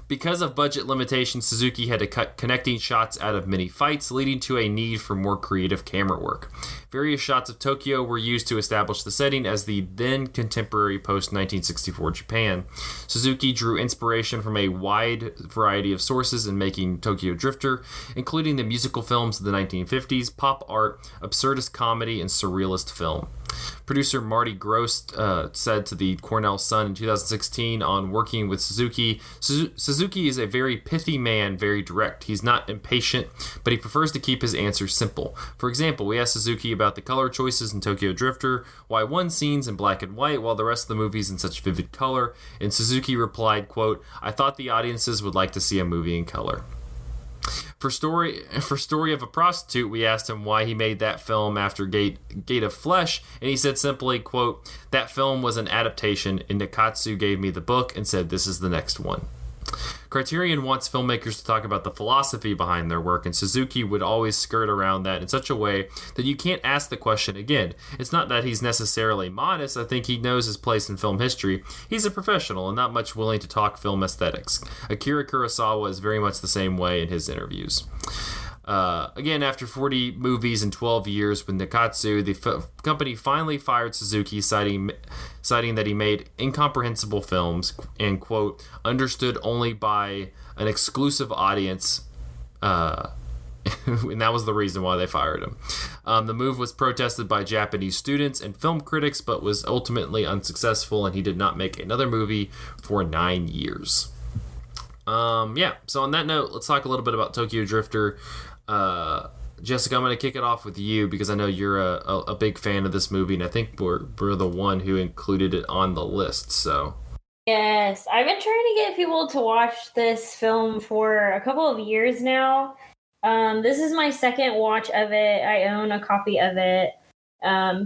Because of budget limitations, Suzuki had to cut connecting shots out of many fights, leading to a need for more creative camera work. Various shots of Tokyo were used to establish the setting as the then contemporary post-1964 Japan. Suzuki drew inspiration from a wide variety of sources in making Tokyo Drifter, including the musical films of the 1950s, pop art, absurdist comedy, and surrealist film. Producer Marty Gross said to the Cornell Sun in 2016 on working with Suzuki, Suzuki is a very pithy man, very direct. He's not impatient, but he prefers to keep his answers simple. For example, we asked Suzuki about the color choices in Tokyo Drifter, why one scene's in black and white while the rest of the movie's in such vivid color, and Suzuki replied, quote, "I thought the audiences would like to see a movie in color." For Story of a Prostitute, we asked him why he made that film after Gate of Flesh, and he said simply, quote, "That film was an adaptation, and Nikatsu gave me the book and said this is the next one." Criterion wants filmmakers to talk about the philosophy behind their work, and Suzuki would always skirt around that in such a way that you can't ask the question again. It's not that he's necessarily modest. I think he knows his place in film history. He's a professional and not much willing to talk film aesthetics. Akira Kurosawa is very much the same way in his interviews. Again, after 40 movies in 12 years with Nikatsu, the company finally fired Suzuki, citing that he made incomprehensible films and, quote, understood only by an exclusive audience, and that was the reason why they fired him. The move was protested by Japanese students and film critics, but was ultimately unsuccessful, and he did not make another movie for 9 years. So on that note, let's talk a little bit about Tokyo Drifter. Jessica, I'm going to kick it off with you because I know you're a big fan of this movie, and I think we're the one who included it on the list. So yes, I've been trying to get people to watch this film for a couple of years now. This is my second watch of it. I own a copy of it,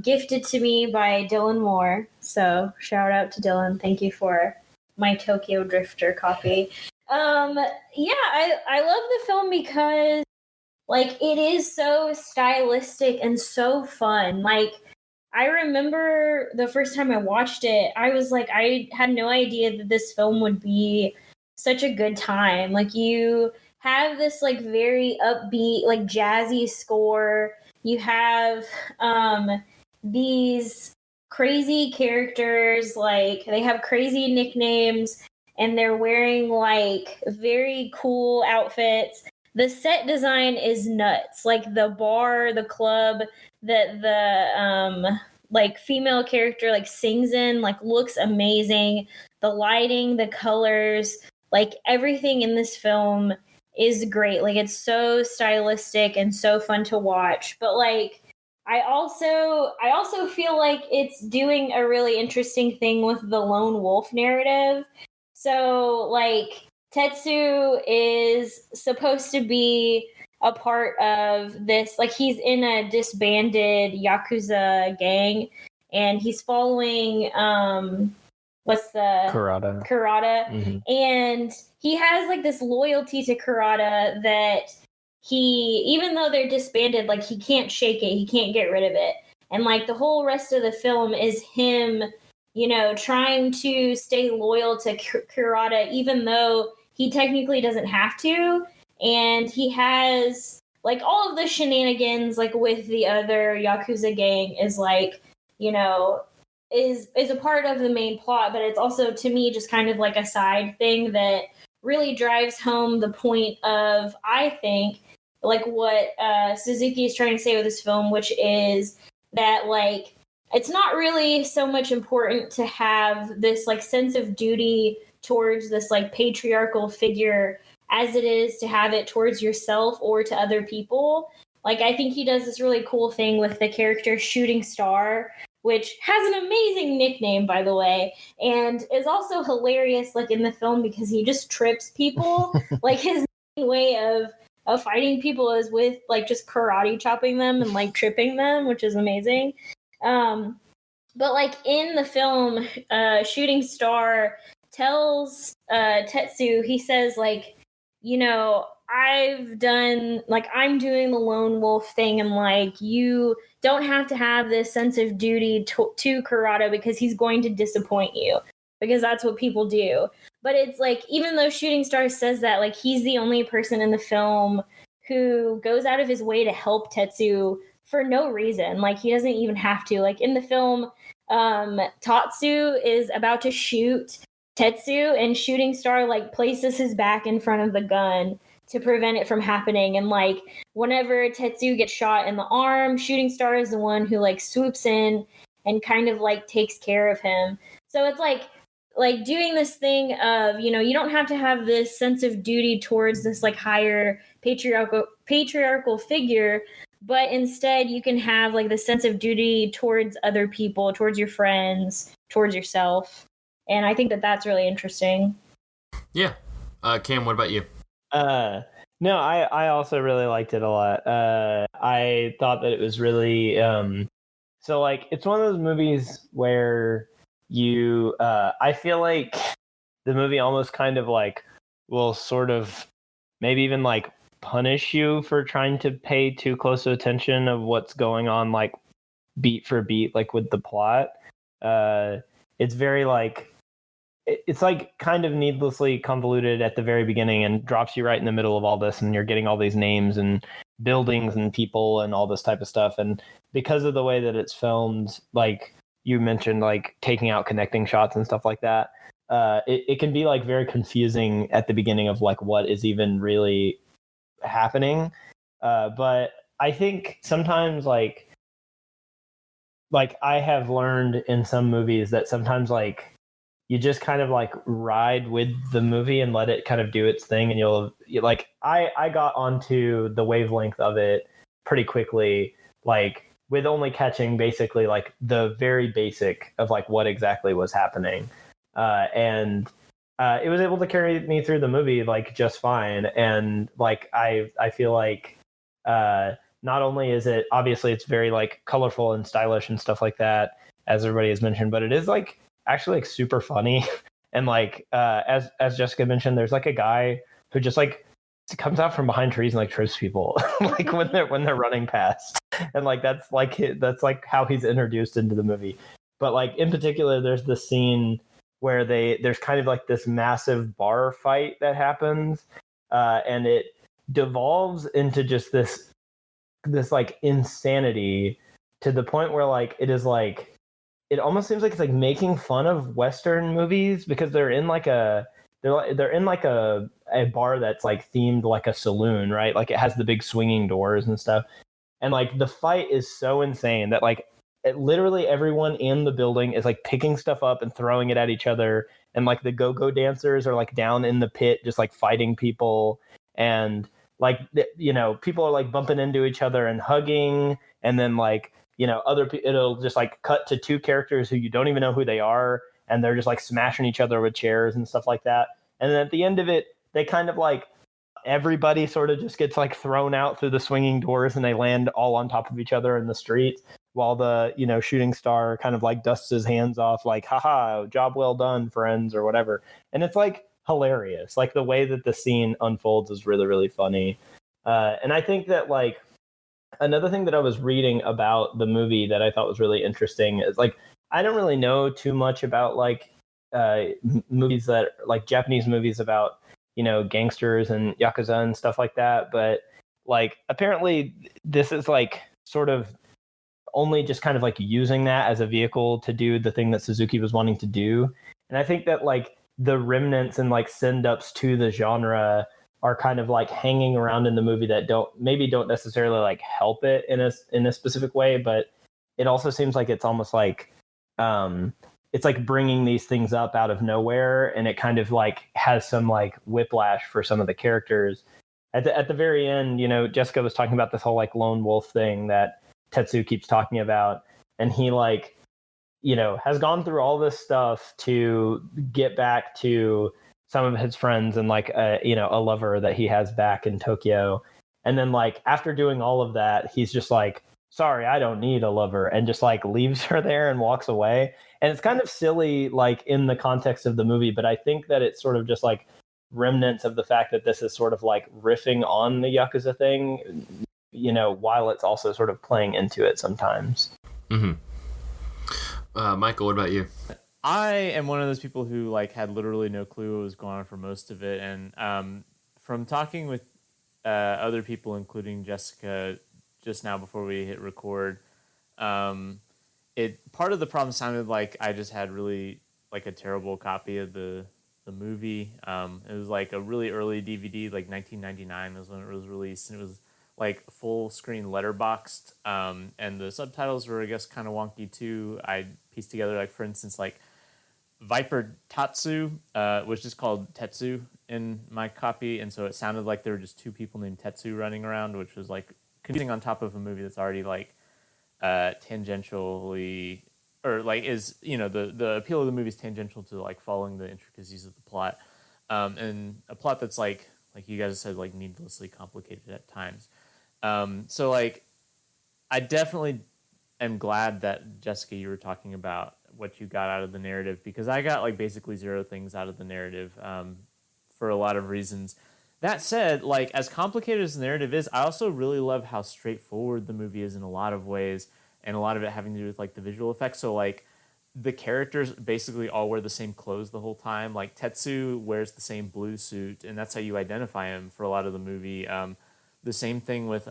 gifted to me by Dylan Moore. So shout out to Dylan. Thank you for my Tokyo Drifter copy. I love the film because it is so stylistic and so fun. I remember the first time I watched it, I was I had no idea that this film would be such a good time. You have this very upbeat, jazzy score. You have these crazy characters, they have crazy nicknames, and they're wearing very cool outfits. The set design is nuts. The bar, the club that the female character sings in looks amazing. The lighting, the colors, everything in this film is great. It's so stylistic and so fun to watch. But I also feel like it's doing a really interesting thing with the lone wolf narrative. So Tetsu is supposed to be a part of this, he's in a disbanded Yakuza gang, and he's following, Kurata. Mm-hmm. And he has this loyalty to Kurata that even though they're disbanded, he can't shake it, he can't get rid of it. And the whole rest of the film is him, trying to stay loyal to Kurata, even though he technically doesn't have to. And he has all of the shenanigans with the other Yakuza gang is is a part of the main plot, but it's also to me just kind of a side thing that really drives home the point of, I think, what Suzuki is trying to say with this film, which is that it's not really so much important to have this sense of duty towards this patriarchal figure as it is to have it towards yourself or to other people. I think he does this really cool thing with the character Shooting Star, which has an amazing nickname, by the way, and is also hilarious in the film because he just trips people. His way of fighting people is with just karate chopping them and tripping them, which is amazing. But in the film, Shooting Star tells Tetsu, he says I'm doing the lone wolf thing, and you don't have to have this sense of duty to Kurata because he's going to disappoint you, because that's what people do. But it's even though Shooting Star says that, he's the only person in the film who goes out of his way to help Tetsu for no reason. Like, he doesn't even have to. Like, in the film, Tatsu is about to shoot Tetsu, and Shooting Star like places his back in front of the gun to prevent it from happening. And like, whenever Tetsu gets shot in the arm, Shooting Star is the one who like swoops in and kind of like takes care of him. So it's like doing this thing of, you know, you don't have to have this sense of duty towards this like higher patriarchal figure, but instead you can have like the sense of duty towards other people, towards your friends, towards yourself. And I think that that's really interesting. Yeah. Cam, what about you? No, I also really liked it a lot. I thought that it was really so like it's one of those movies where you I feel like the movie almost kind of like will sort of maybe even like punish you for trying to pay too close attention of what's going on like beat for beat like with the plot. It's very like it's like kind of needlessly convoluted at the very beginning and drops you right in the middle of all this, and you're getting all these names and buildings and people and all this type of stuff. And because of the way that it's filmed, like you mentioned, like taking out connecting shots and stuff like that, it can be like very confusing at the beginning of like what is even really happening. But I think sometimes like I have learned in some movies that sometimes like you just kind of like ride with the movie and let it kind of do its thing, and you like I got onto the wavelength of it pretty quickly, like with only catching basically like the very basic of like what exactly was happening, and it was able to carry me through the movie like just fine. And like I feel like not only is it obviously it's very like colorful and stylish and stuff like that, as everybody has mentioned, but it is like actually like super funny. And like as Jessica mentioned, there's like a guy who just like comes out from behind trees and like trips people like when they're running past, and like that's like how he's introduced into the movie. But like in particular, there's this scene where there's kind of like this massive bar fight that happens, and it devolves into just this like insanity to the point where like it is like it almost seems like it's like making fun of Western movies, because they're in like a bar that's like themed like a saloon, right? Like it has the big swinging doors and stuff. And like the fight is so insane that like literally everyone in the building is like picking stuff up and throwing it at each other. And like the go-go dancers are like down in the pit just like fighting people. And like, you know, people are like bumping into each other and hugging. And then like, you know, it'll just like cut to two characters who you don't even know who they are, and they're just like smashing each other with chairs and stuff like that. And then at the end of it, they kind of like everybody sort of just gets like thrown out through the swinging doors, and they land all on top of each other in the street, while the, you know, shooting star kind of like dusts his hands off like, haha, job well done, friends, or whatever. And it's like hilarious. Like the way that the scene unfolds is really, really funny. And I think that like another thing that I was reading about the movie that I thought was really interesting is like I don't really know too much about like movies that like Japanese movies about, you know, gangsters and yakuza and stuff like that, but like apparently this is like sort of only just kind of like using that as a vehicle to do the thing that Suzuki was wanting to do. And I think that like the remnants and like send-ups to the genre are kind of like hanging around in the movie that don't necessarily like help it in a specific way, but it also seems like it's almost like it's like bringing these things up out of nowhere, and it kind of like has some like whiplash for some of the characters. At the very end, you know, Jessica was talking about this whole like lone wolf thing that Tetsu keeps talking about, and he like, you know, has gone through all this stuff to get back to some of his friends and like you know, a lover that he has back in Tokyo. And then like after doing all of that, he's just like, sorry, I don't need a lover, and just like leaves her there and walks away. And it's kind of silly like in the context of the movie, but I think that it's sort of just like remnants of the fact that this is sort of like riffing on the Yakuza thing, you know, while it's also sort of playing into it sometimes. Mm-hmm. Michael, what about you? I am one of those people who like had literally no clue what was going on for most of it, and from talking with other people, including Jessica, just now before we hit record. It part of the problem sounded like I just had really like a terrible copy of the movie. It was like a really early DVD, like 1999 was when it was released, and it was like full screen letterboxed, and the subtitles were, I guess, kind of wonky too. I pieced together, like, for instance, like Viper Tatsu was just called Tetsu in my copy, and so it sounded like there were just two people named Tetsu running around, which was like confusing on top of a movie that's already like tangentially, or like is, the appeal of the movie is tangential to like following the intricacies of the plot, and a plot that's like you guys said, like needlessly complicated at times. So like I definitely am glad that, Jessica, you were talking about what you got out of the narrative, because I got like basically zero things out of the narrative, for a lot of reasons. That said, like, as complicated as the narrative is, I also really love how straightforward the movie is in a lot of ways, and a lot of it having to do with like the visual effects. So like the characters basically all wear the same clothes the whole time. Like Tetsu wears the same blue suit, and that's how you identify him for a lot of the movie. The same thing with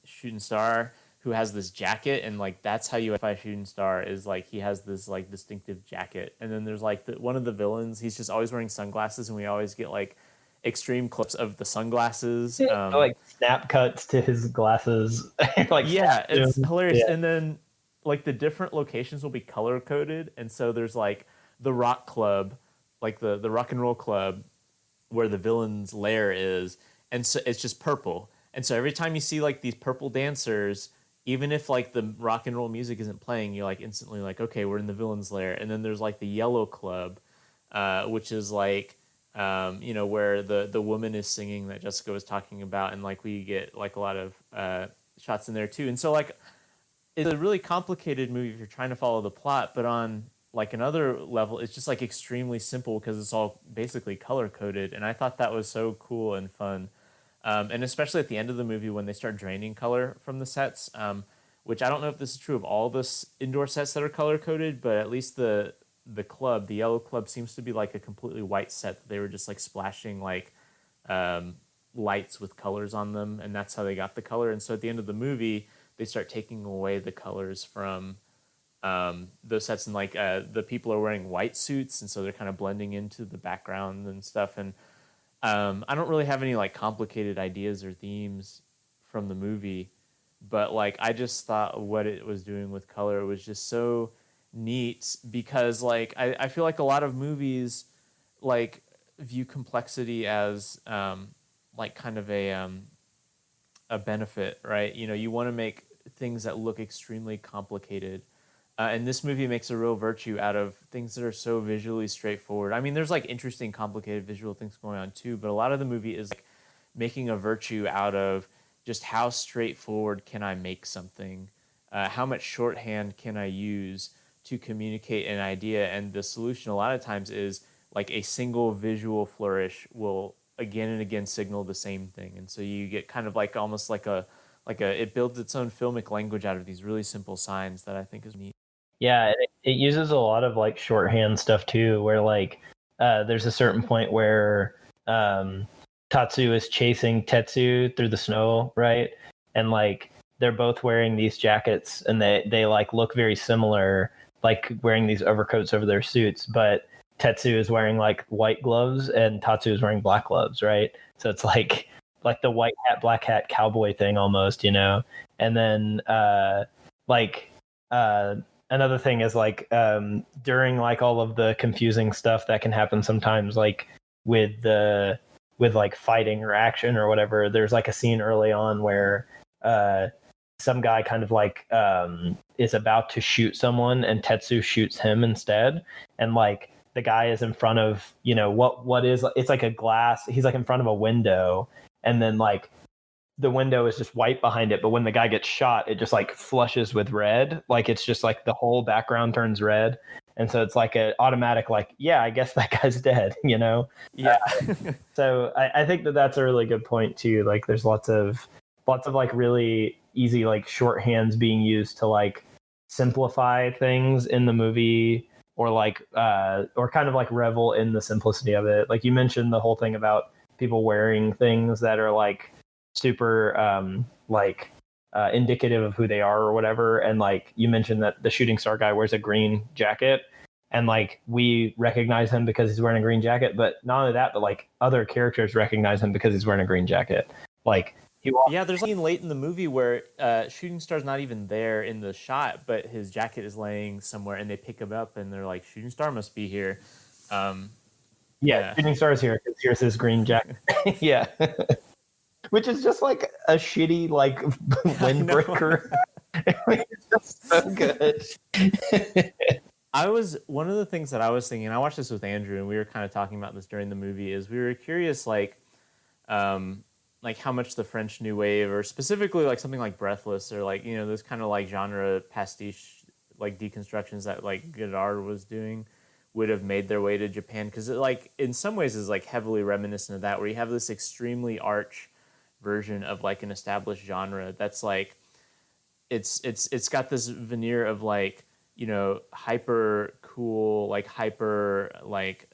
Shooting Star, who has this jacket, and like that's how you identify Shooting Star, is like he has this like distinctive jacket. And then there's like one of the villains, he's just always wearing sunglasses, and we always get like extreme clips of the sunglasses, like snap cuts to his glasses. Like, yeah, it's hilarious. Yeah. And then like the different locations will be color coded, and so there's like the rock club, like the rock and roll club where the villain's lair is, and so it's just purple. And so every time you see like these purple dancers, even if like the rock and roll music isn't playing, you're like instantly like, okay, we're in the villain's lair. And then there's like the yellow club, which is like where the woman is singing that Jessica was talking about, and like we get like a lot of shots in there too. And so like it's a really complicated movie if you're trying to follow the plot, but on like another level, it's just like extremely simple because it's all basically color coded. And I thought that was so cool and fun. And especially at the end of the movie when they start draining color from the sets, which I don't know if this is true of all the indoor sets that are color coded, but at least the club, the yellow club, seems to be like a completely white set that they were just like splashing like lights with colors on them, and that's how they got the color. And so at the end of the movie, they start taking away the colors from those sets, and like the people are wearing white suits, and so they're kind of blending into the background and stuff. And I don't really have any like complicated ideas or themes from the movie, but like I just thought what it was doing with color was just so neat, because like I feel like a lot of movies like view complexity as like kind of a benefit, right? You want to make things that look extremely complicated. And this movie makes a real virtue out of things that are so visually straightforward. I mean, there's like interesting, complicated visual things going on too, but a lot of the movie is like making a virtue out of just how straightforward can I make something? How much shorthand can I use to communicate an idea? And the solution a lot of times is like a single visual flourish will again and again signal the same thing. And so you get kind of like almost like it builds its own filmic language out of these really simple signs that I think is neat. Yeah, it uses a lot of like shorthand stuff too, where like there's a certain point where Tatsu is chasing Tetsu through the snow, right? And like they're both wearing these jackets, and they like look very similar, like wearing these overcoats over their suits, but Tetsu is wearing like white gloves and Tatsu is wearing black gloves, right? So it's like the white hat, black hat cowboy thing almost, And then another thing is like during like all of the confusing stuff that can happen sometimes, like with like fighting or action or whatever, there's like a scene early on where some guy kind of like is about to shoot someone and Tetsu shoots him instead, and like the guy is in front of what is, it's like a glass, he's like in front of a window, and then like the window is just white behind it, but when the guy gets shot, it just like flushes with red. Like it's just like the whole background turns red. And so it's like an automatic, like, yeah, I guess that guy's dead, Yeah. So I think that's a really good point too. Like there's lots of like really easy, like shorthands being used to like simplify things in the movie, or like, or kind of like revel in the simplicity of it. Like you mentioned the whole thing about people wearing things that are like super like indicative of who they are or whatever. And like you mentioned that the shooting star guy wears a green jacket, and like we recognize him because he's wearing a green jacket. But not only that, but like other characters recognize him because he's wearing a green jacket. Like yeah, there's a scene late in the movie where shooting star's not even there in the shot, but his jacket is laying somewhere, and they pick him up, and they're like, "Shooting star must be here." Shooting star's here because here's his green jacket. Yeah. Which is just like a shitty like windbreaker. It's just so good. One of the things that I was thinking, I watched this with Andrew, and we were kind of talking about this during the movie, is we were curious like how much the French New Wave, or specifically like something like Breathless, or like, you know, those kind of like genre pastiche like deconstructions that like Godard was doing, would have made their way to Japan, because it like in some ways is like heavily reminiscent of that, where you have this extremely arch version of like an established genre that's like it's got this veneer of like, you know, hyper cool, like hyper like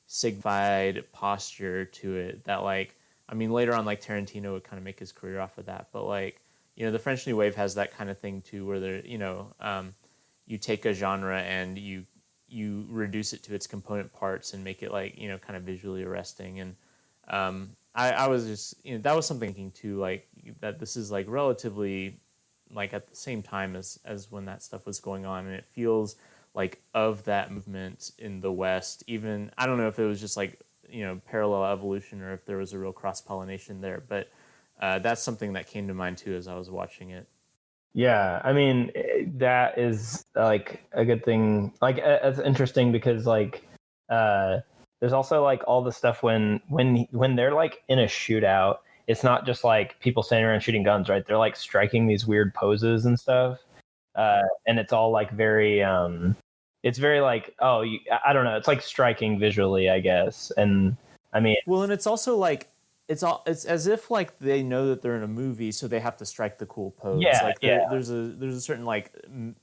signified posture to it that like, I mean, later on like Tarantino would kind of make his career off of that, but like, you know, the French New Wave has that kind of thing too, where they're, you know, you take a genre and you reduce it to its component parts and make it like, you know, kind of visually arresting. And I was just, you know, that was something thinking too, like that this is like relatively like at the same time as when that stuff was going on, and it feels like of that movement in the West. Even I don't know if it was just like, you know, parallel evolution or if there was a real cross-pollination there, but that's something that came to mind too as I was watching it. Yeah, I mean, that is like a good thing. Like it's interesting because like there's also like all the stuff when they're like in a shootout, it's not just like people standing around shooting guns, right? They're like striking these weird poses and stuff, and it's all like very it's very like, I don't know, it's like striking visually, I guess. And I mean, well, and it's also like it's as if like they know that they're in a movie, so they have to strike the cool pose. Yeah, like there's a certain like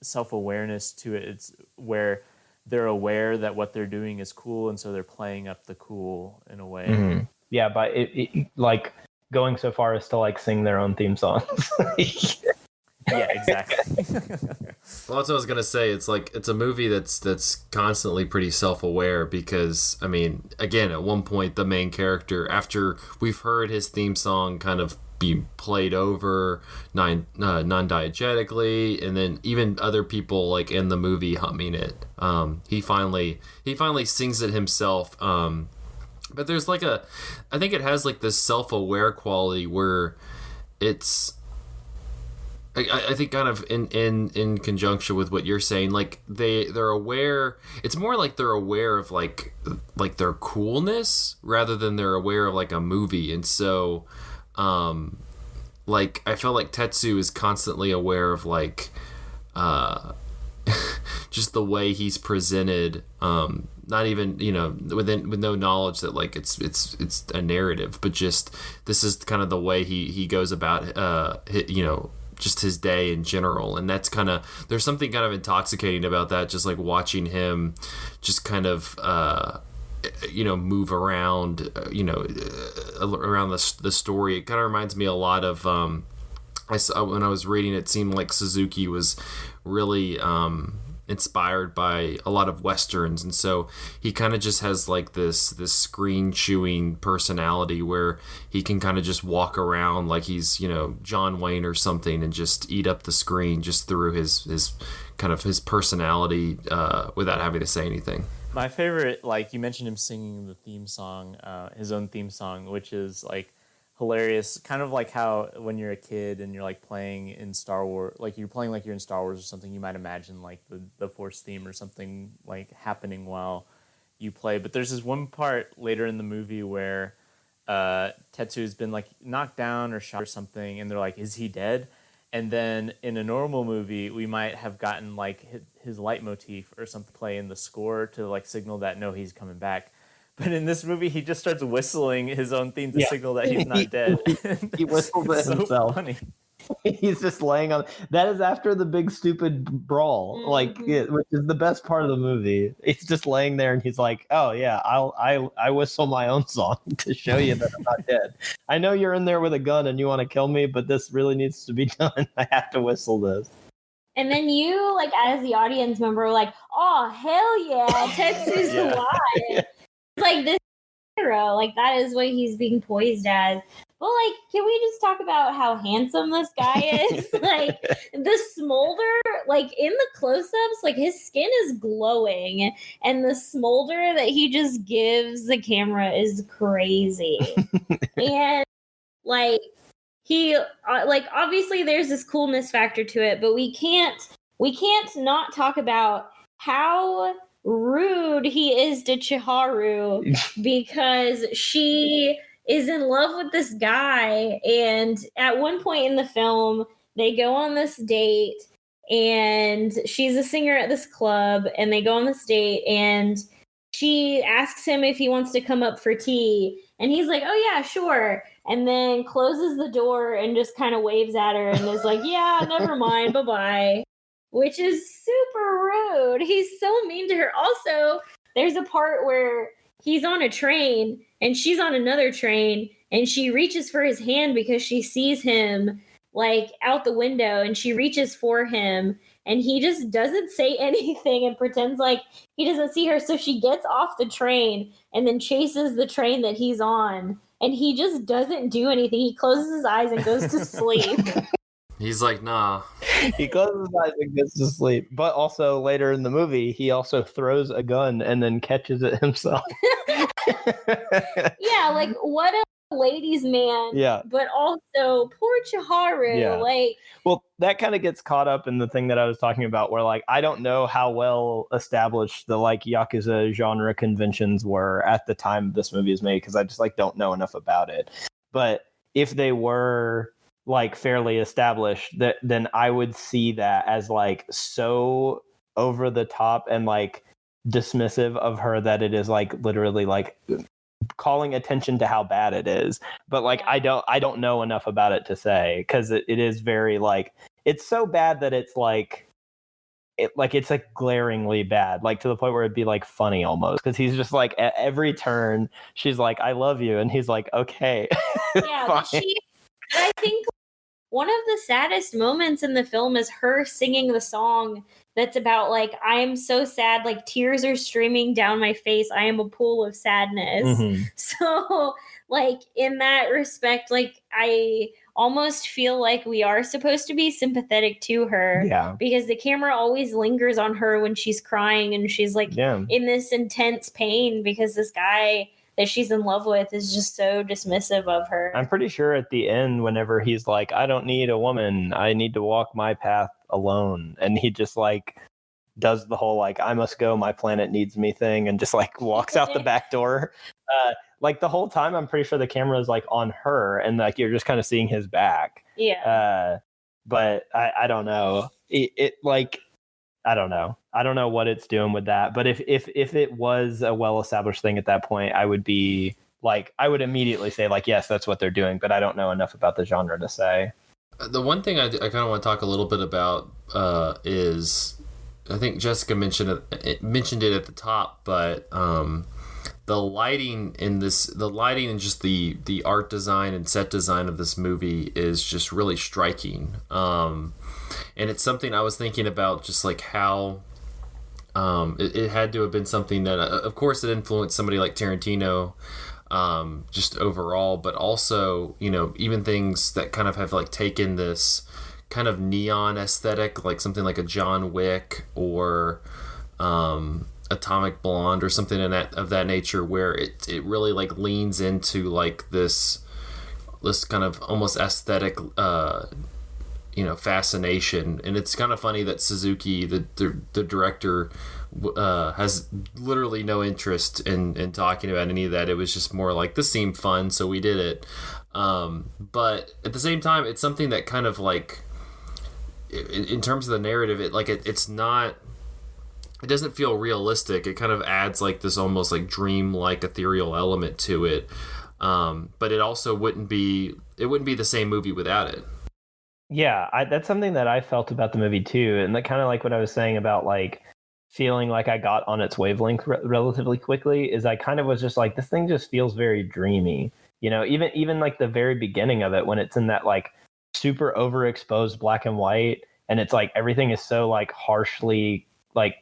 self-awareness to it. It's where they're aware that what they're doing is cool, and so they're playing up the cool in a way. Mm-hmm. Yeah, but it like going so far as to like sing their own theme songs. Yeah, exactly. Well, that's what I was gonna say. It's like it's a movie that's constantly pretty self-aware, because I mean, again, at one point the main character, after we've heard his theme song kind of be played over non-diegetically, and then even other people like in the movie humming it, he finally sings it himself. But there's like I think it has like this self-aware quality where it's. I think kind of in conjunction with what you're saying, like they're aware. It's more like they're aware of like their coolness rather than they're aware of like a movie. And so, like I feel like Tetsu is constantly aware of like, just the way he's presented. Not even, you know, with no knowledge that like it's a narrative, but just this is kind of the way he goes about, you know, just his day in general. And that's kind of, there's something kind of intoxicating about that, just like watching him just kind of you know, move around, you know, around the story. It kind of reminds me a lot of when I was reading, it seemed like Suzuki was really inspired by a lot of westerns, and so he kind of just has like this screen chewing personality where he can kind of just walk around like he's, you know, John Wayne or something, and just eat up the screen just through his kind of his personality, without having to say anything. My favorite, like you mentioned him singing the theme song, his own theme song, which is like hilarious, kind of like how when you're a kid and you're like playing in Star Wars, like you're playing like you're in Star Wars or something, you might imagine like the Force theme or something like happening while you play. But there's this one part later in the movie where Tetsu's been like knocked down or shot or something, and they're like, is he dead? And then in a normal movie, we might have gotten like his leitmotif or something play in the score to like signal that no, he's coming back. But in this movie, he just starts whistling his own theme to signal that he's not dead. He whistles it so himself. Funny. He's just laying on. That is after the big stupid brawl, which is the best part of the movie. He's just laying there, and he's like, "Oh yeah, I whistle my own song to show you that I'm not dead. I know you're in there with a gun and you want to kill me, but this really needs to be done. I have to whistle this." And then you, like, as the audience member, were like, "Oh hell yeah, Tetsu's alive!" Like this hero, like that is what he's being poised as. But like, can we just talk about how handsome this guy is? Like the smolder, like in the close-ups, like his skin is glowing, and the smolder that he just gives the camera is crazy. And like he, like obviously there's this coolness factor to it, but we can't not talk about how rude he is to Chiharu because she is in love with this guy, and at one point in the film they go on this date, and she's a singer at this club, and they go on this date, and she asks him if he wants to come up for tea, and he's like, "Oh yeah, sure," and then closes the door and just kind of waves at her and is like, "Yeah, never mind, bye-bye," which is super rude. He's so mean to her. Also, there's a part where he's on a train and she's on another train, and she reaches for his hand because she sees him like out the window, and she reaches for him, and he just doesn't say anything and pretends like he doesn't see her. So she gets off the train and then chases the train that he's on, and he just doesn't do anything. He closes his eyes and goes to sleep. He's like, nah. He closes his eyes and goes to sleep. But also later in the movie, he also throws a gun and then catches it himself. Yeah, like what a ladies' man. Yeah. But also poor Chiharu. Yeah. Like, well, that kind of gets caught up in the thing that I was talking about, where like I don't know how well established the like Yakuza genre conventions were at the time this movie was made, because I just like don't know enough about it. But if they were like fairly established, then I would see that as like so over the top and like dismissive of her that it is like literally like calling attention to how bad it is. But like I don't know enough about it to say, because it is very like, it's so bad that it's like it's like glaringly bad, like to the point where it'd be like funny almost, because he's just like at every turn she's like, "I love you," and he's like, "Okay." Yeah, but I think one of the saddest moments in the film is her singing the song that's about like, "I am so sad, like tears are streaming down my face. I am a pool of sadness." Mm-hmm. So like in that respect, like I almost feel like we are supposed to be sympathetic to her. Yeah. Because the camera always lingers on her when she's crying and she's like in this intense pain because this guy that she's in love with is just so dismissive of her. I'm pretty sure at the end, whenever he's like, "I don't need a woman, I need to walk my path alone," and he just like does the whole like, "I must go, my planet needs me" thing, and just like walks out the back door. Like the whole time, I'm pretty sure the camera is like on her, and like you're just kind of seeing his back. Yeah. But I don't know. It like, I don't know. I don't know what it's doing with that. But if it was a well-established thing at that point, I would be like, I would immediately say like, yes, that's what they're doing. But I don't know enough about the genre to say. The one thing I kind of want to talk a little bit about is, I think Jessica mentioned it at the top, but the lighting and just the art design and set design of this movie is just really striking. And it's something I was thinking about, just like how it had to have been something that, of course, it influenced somebody like Tarantino, just overall, but also, you know, even things that kind of have like taken this kind of neon aesthetic, like something like a John Wick or Atomic Blonde or something of that nature, where it really like leans into like this kind of almost aesthetic fascination. And it's kind of funny that Suzuki, the director, has literally no interest in talking about any of that. It was just more like, this seemed fun, so we did it. But at the same time, it's something that kind of like, in terms of the narrative, it's not, it doesn't feel realistic. It kind of adds like this almost like dream-like ethereal element to it. But it also wouldn't be the same movie without it. Yeah, that's something that I felt about the movie too, and that kind of like what I was saying about like feeling like I got on its wavelength relatively quickly. Is I kind of was just like, this thing just feels very dreamy. You know, even like the very beginning of it when it's in that like super overexposed black and white, and it's like everything is so like harshly like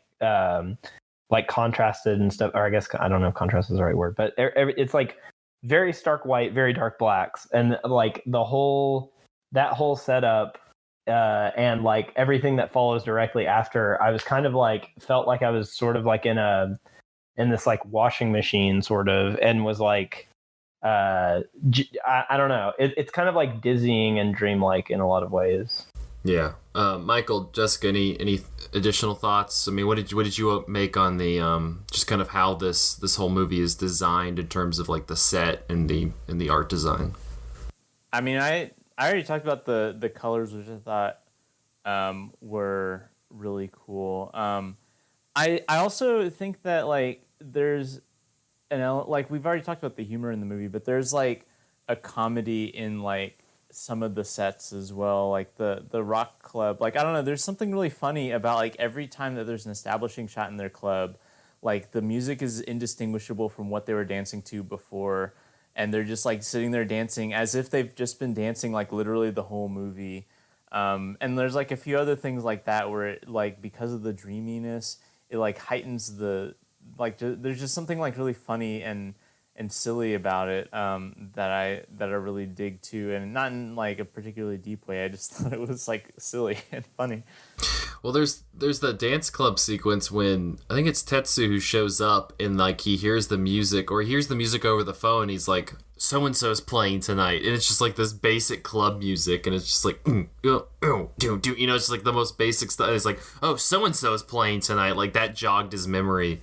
contrasted and stuff. Or I guess I don't know if contrast is the right word, but it's like very stark white, very dark blacks, and like that whole setup and like everything that follows directly after. I was kind of like felt like I was sort of like in this like washing machine sort of, and was like I don't know. It's kind of like dizzying and dreamlike in a lot of ways. Yeah. Michael, Jessica, any additional thoughts? I mean, what did you make on the just kind of how this whole movie is designed in terms of like the set and the art design? I mean, I already talked about the colors, which I thought were really cool. I also think that like there's like we've already talked about the humor in the movie, but there's like a comedy in like some of the sets as well, like the rock club. Like I don't know, there's something really funny about like every time that there's an establishing shot in their club, like the music is indistinguishable from what they were dancing to before, and they're just like sitting there dancing as if they've just been dancing like literally the whole movie. And there's like a few other things like that where it, like because of the dreaminess, it like heightens the like there's just something like really funny and silly about it that I really dig too, and not in like a particularly deep way. I just thought it was like silly and funny. Well, there's the dance club sequence when I think it's Tetsu who shows up and like he hears the music over the phone. He's like, so and so's playing tonight, and it's just like this basic club music, and it's just like you know, it's like the most basic stuff. It's like, oh, so and so's playing tonight. Like that jogged his memory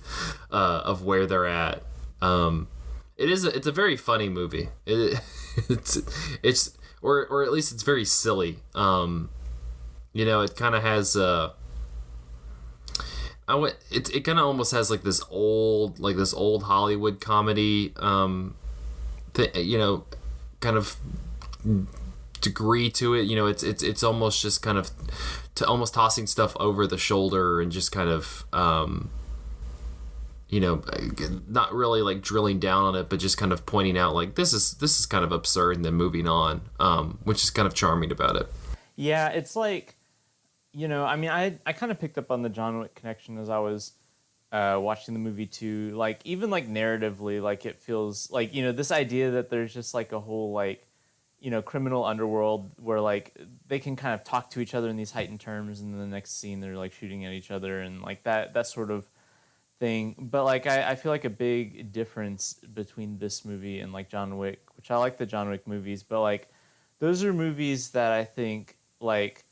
of where they're at. It's a very funny movie. It's or at least it's very silly. You know, it kind of has it kind of almost has like this old Hollywood comedy you know, kind of degree to it. You know, it's almost just kind of almost tossing stuff over the shoulder and just kind of you know, not really like drilling down on it, but just kind of pointing out like this is kind of absurd and then moving on, which is kind of charming about it. Yeah, it's like, you know, I mean, I kind of picked up on the John Wick connection as I was watching the movie too. Like even like narratively, like it feels like, you know, this idea that there's just like a whole like, you know, criminal underworld where like they can kind of talk to each other in these heightened terms, and then the next scene they're like shooting at each other and like that sort of thing. But like I feel like a big difference between this movie and like John Wick, which I like the John Wick movies, but like those are movies that I think like,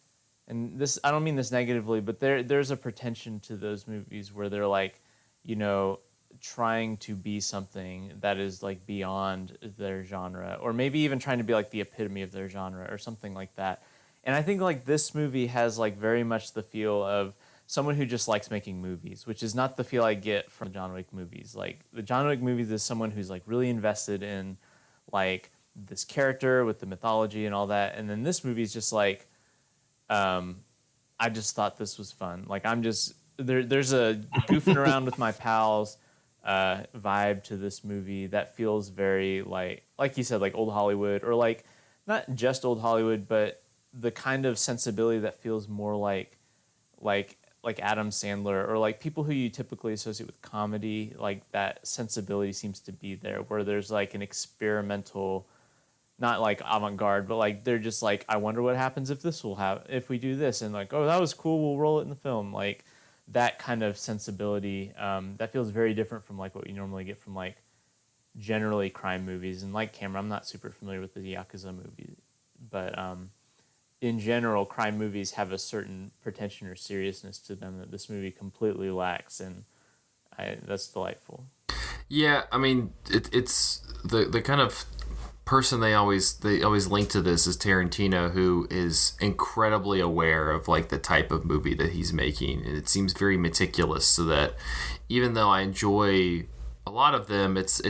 and this I don't mean this negatively, but there's a pretension to those movies where they're like, you know, trying to be something that is like beyond their genre, or maybe even trying to be like the epitome of their genre or something like that. And I think like this movie has like very much the feel of someone who just likes making movies, which is not the feel I get from John Wick movies. Like the John Wick movies is someone who's like really invested in like this character with the mythology and all that. And then this movie is just like, I just thought this was fun. Like I'm just there's a goofing around with my pals vibe to this movie that feels very like you said, like old Hollywood, or like not just old Hollywood, but the kind of sensibility that feels more like Adam Sandler, or like people who you typically associate with comedy. Like that sensibility seems to be there, where there's like an experimental, not like avant-garde, but like they're just like, I wonder what happens if we do this, and like, oh, that was cool, we'll roll it in the film. Like that kind of sensibility that feels very different from like what you normally get from like generally crime movies. And like Cameron, I'm not super familiar with the Yakuza movie, but in general, crime movies have a certain pretension or seriousness to them that this movie completely lacks, and that's delightful. Yeah, I mean, it's the kind of person they always link to this is Tarantino, who is incredibly aware of like the type of movie that he's making, and it seems very meticulous. So that even though I enjoy a lot of them, it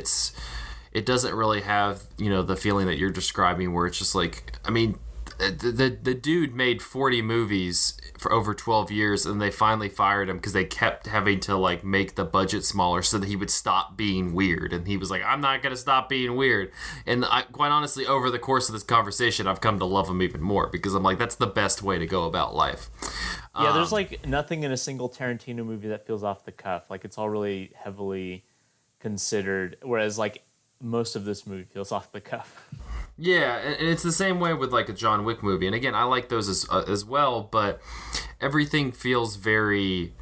doesn't really have, you know, the feeling that you're describing, where it's just like, I mean, the dude made 40 movies for over 12 years, and they finally fired him because they kept having to like make the budget smaller so that he would stop being weird. And he was like, I'm not gonna stop being weird. And quite honestly, over the course of this conversation, I've come to love him even more because I'm like, that's the best way to go about life. Yeah, there's like nothing in a single Tarantino movie that feels off the cuff. Like it's all really heavily considered, whereas like most of this movie feels off the cuff. Yeah, and it's the same way with like a John Wick movie. And again, I like those as well, but everything feels very.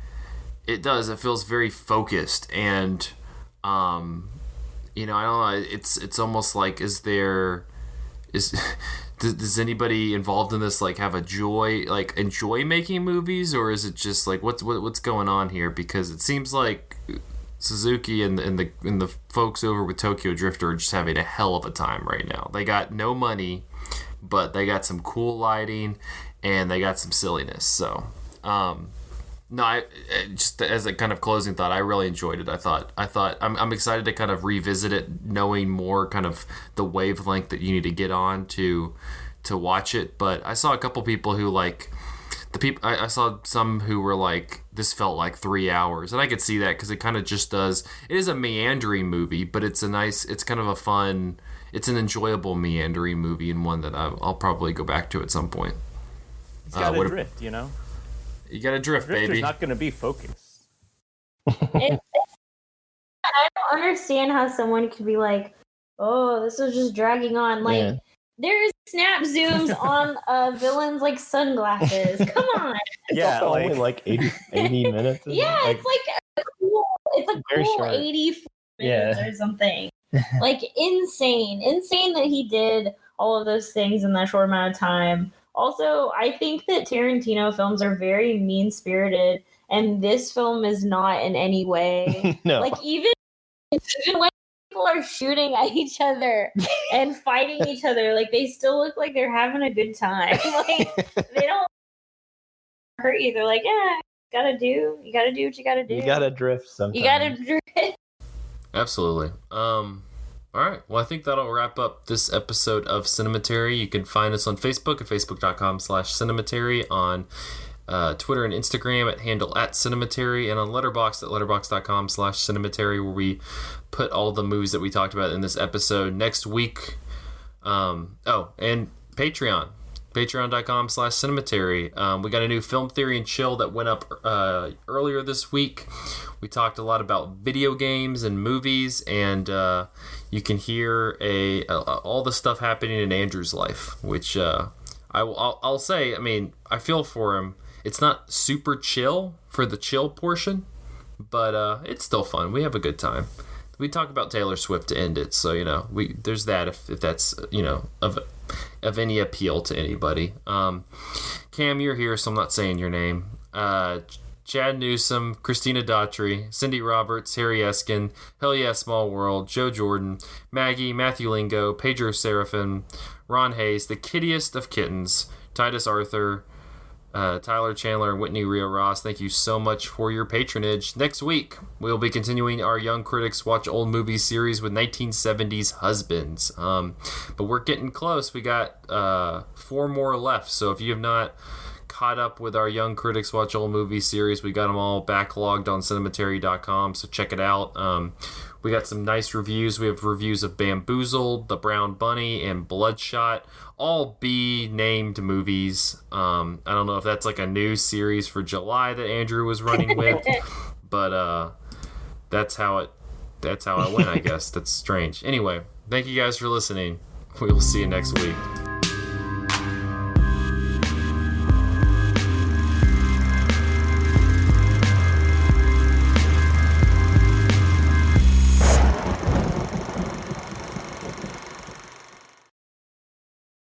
It feels very focused, and I don't know. It's almost like does anybody involved in this like have a joy, like enjoy making movies, or is it just like what's going on here? Because it seems like Suzuki and the folks over with Tokyo Drift are just having a hell of a time right now. They got no money, but they got some cool lighting and they got some silliness. So, just as a kind of closing thought, I really enjoyed it. I thought I'm excited to kind of revisit it, knowing more kind of the wavelength that you need to get on to watch it. But I saw a couple people who like. I saw some who were like, this felt like 3 hours, and I could see that because it kind of just does. It is a meandering movie, but it's kind of a fun, it's an enjoyable meandering movie, and one that I'll probably go back to at some point. It's got to drift, You got to drift, baby. Drifter's not going to be focused. I don't understand how someone could be like, oh, this is just dragging on. Like, yeah. There's snap zooms on villains like sunglasses. Come on. Yeah, only like 80 minutes. Yeah, it's like a cool 80 minutes or something. Like insane that he did all of those things in that short amount of time. Also, I think that Tarantino films are very mean-spirited, and this film is not in any way. No. Like even when people are shooting at each other and fighting each other, like they still look like they're having a good time. Like they don't hurt you. They're like, yeah, you gotta do what you gotta do. You gotta drift sometimes. You gotta drift. Absolutely. All right. Well, I think that'll wrap up this episode of Cinematary. You can find us on Facebook at facebook.com/Cinematary, on Twitter and Instagram at handle @Cinematary, and on Letterboxd at letterboxd.com/Cinematary, where we put all the movies that we talked about in this episode. Next week, and Patreon. Patreon.com/Cinematary. We got a new Film Theory and Chill that went up earlier this week. We talked a lot about video games and movies, and you can hear all the stuff happening in Andrew's life, which I'll say, I mean, I feel for him. It's not super chill for the chill portion, but it's still fun. We have a good time. We talk about Taylor Swift to end it, so there's that if that's of any appeal to anybody. Cam, you're here, so I'm not saying your name. Chad Newsom, Christina Daughtry, Cindy Roberts, Harry Eskin, Hell Yeah, Small World, Joe Jordan, Maggie, Matthew Lingo, Pedro Serafin, Ron Hayes, the kittiest of kittens, Titus Arthur, Tyler Chandler, and Whitney Rio Ross. Thank you so much for your patronage. Next week, we'll be continuing our Young Critics Watch Old Movies series with 1970s husbands. But we're getting close. We got 4 more left. So if you have not caught up with our Young Critics Watch Old Movies series, we got them all backlogged on cinematary.com. So check it out. We got some nice reviews. We have reviews of Bamboozled, The Brown Bunny, and Bloodshot. All B-named movies. I don't know if that's like a new series for July that Andrew was running with, but that's how it went, I guess. That's strange. Anyway, thank you guys for listening. We will see you next week.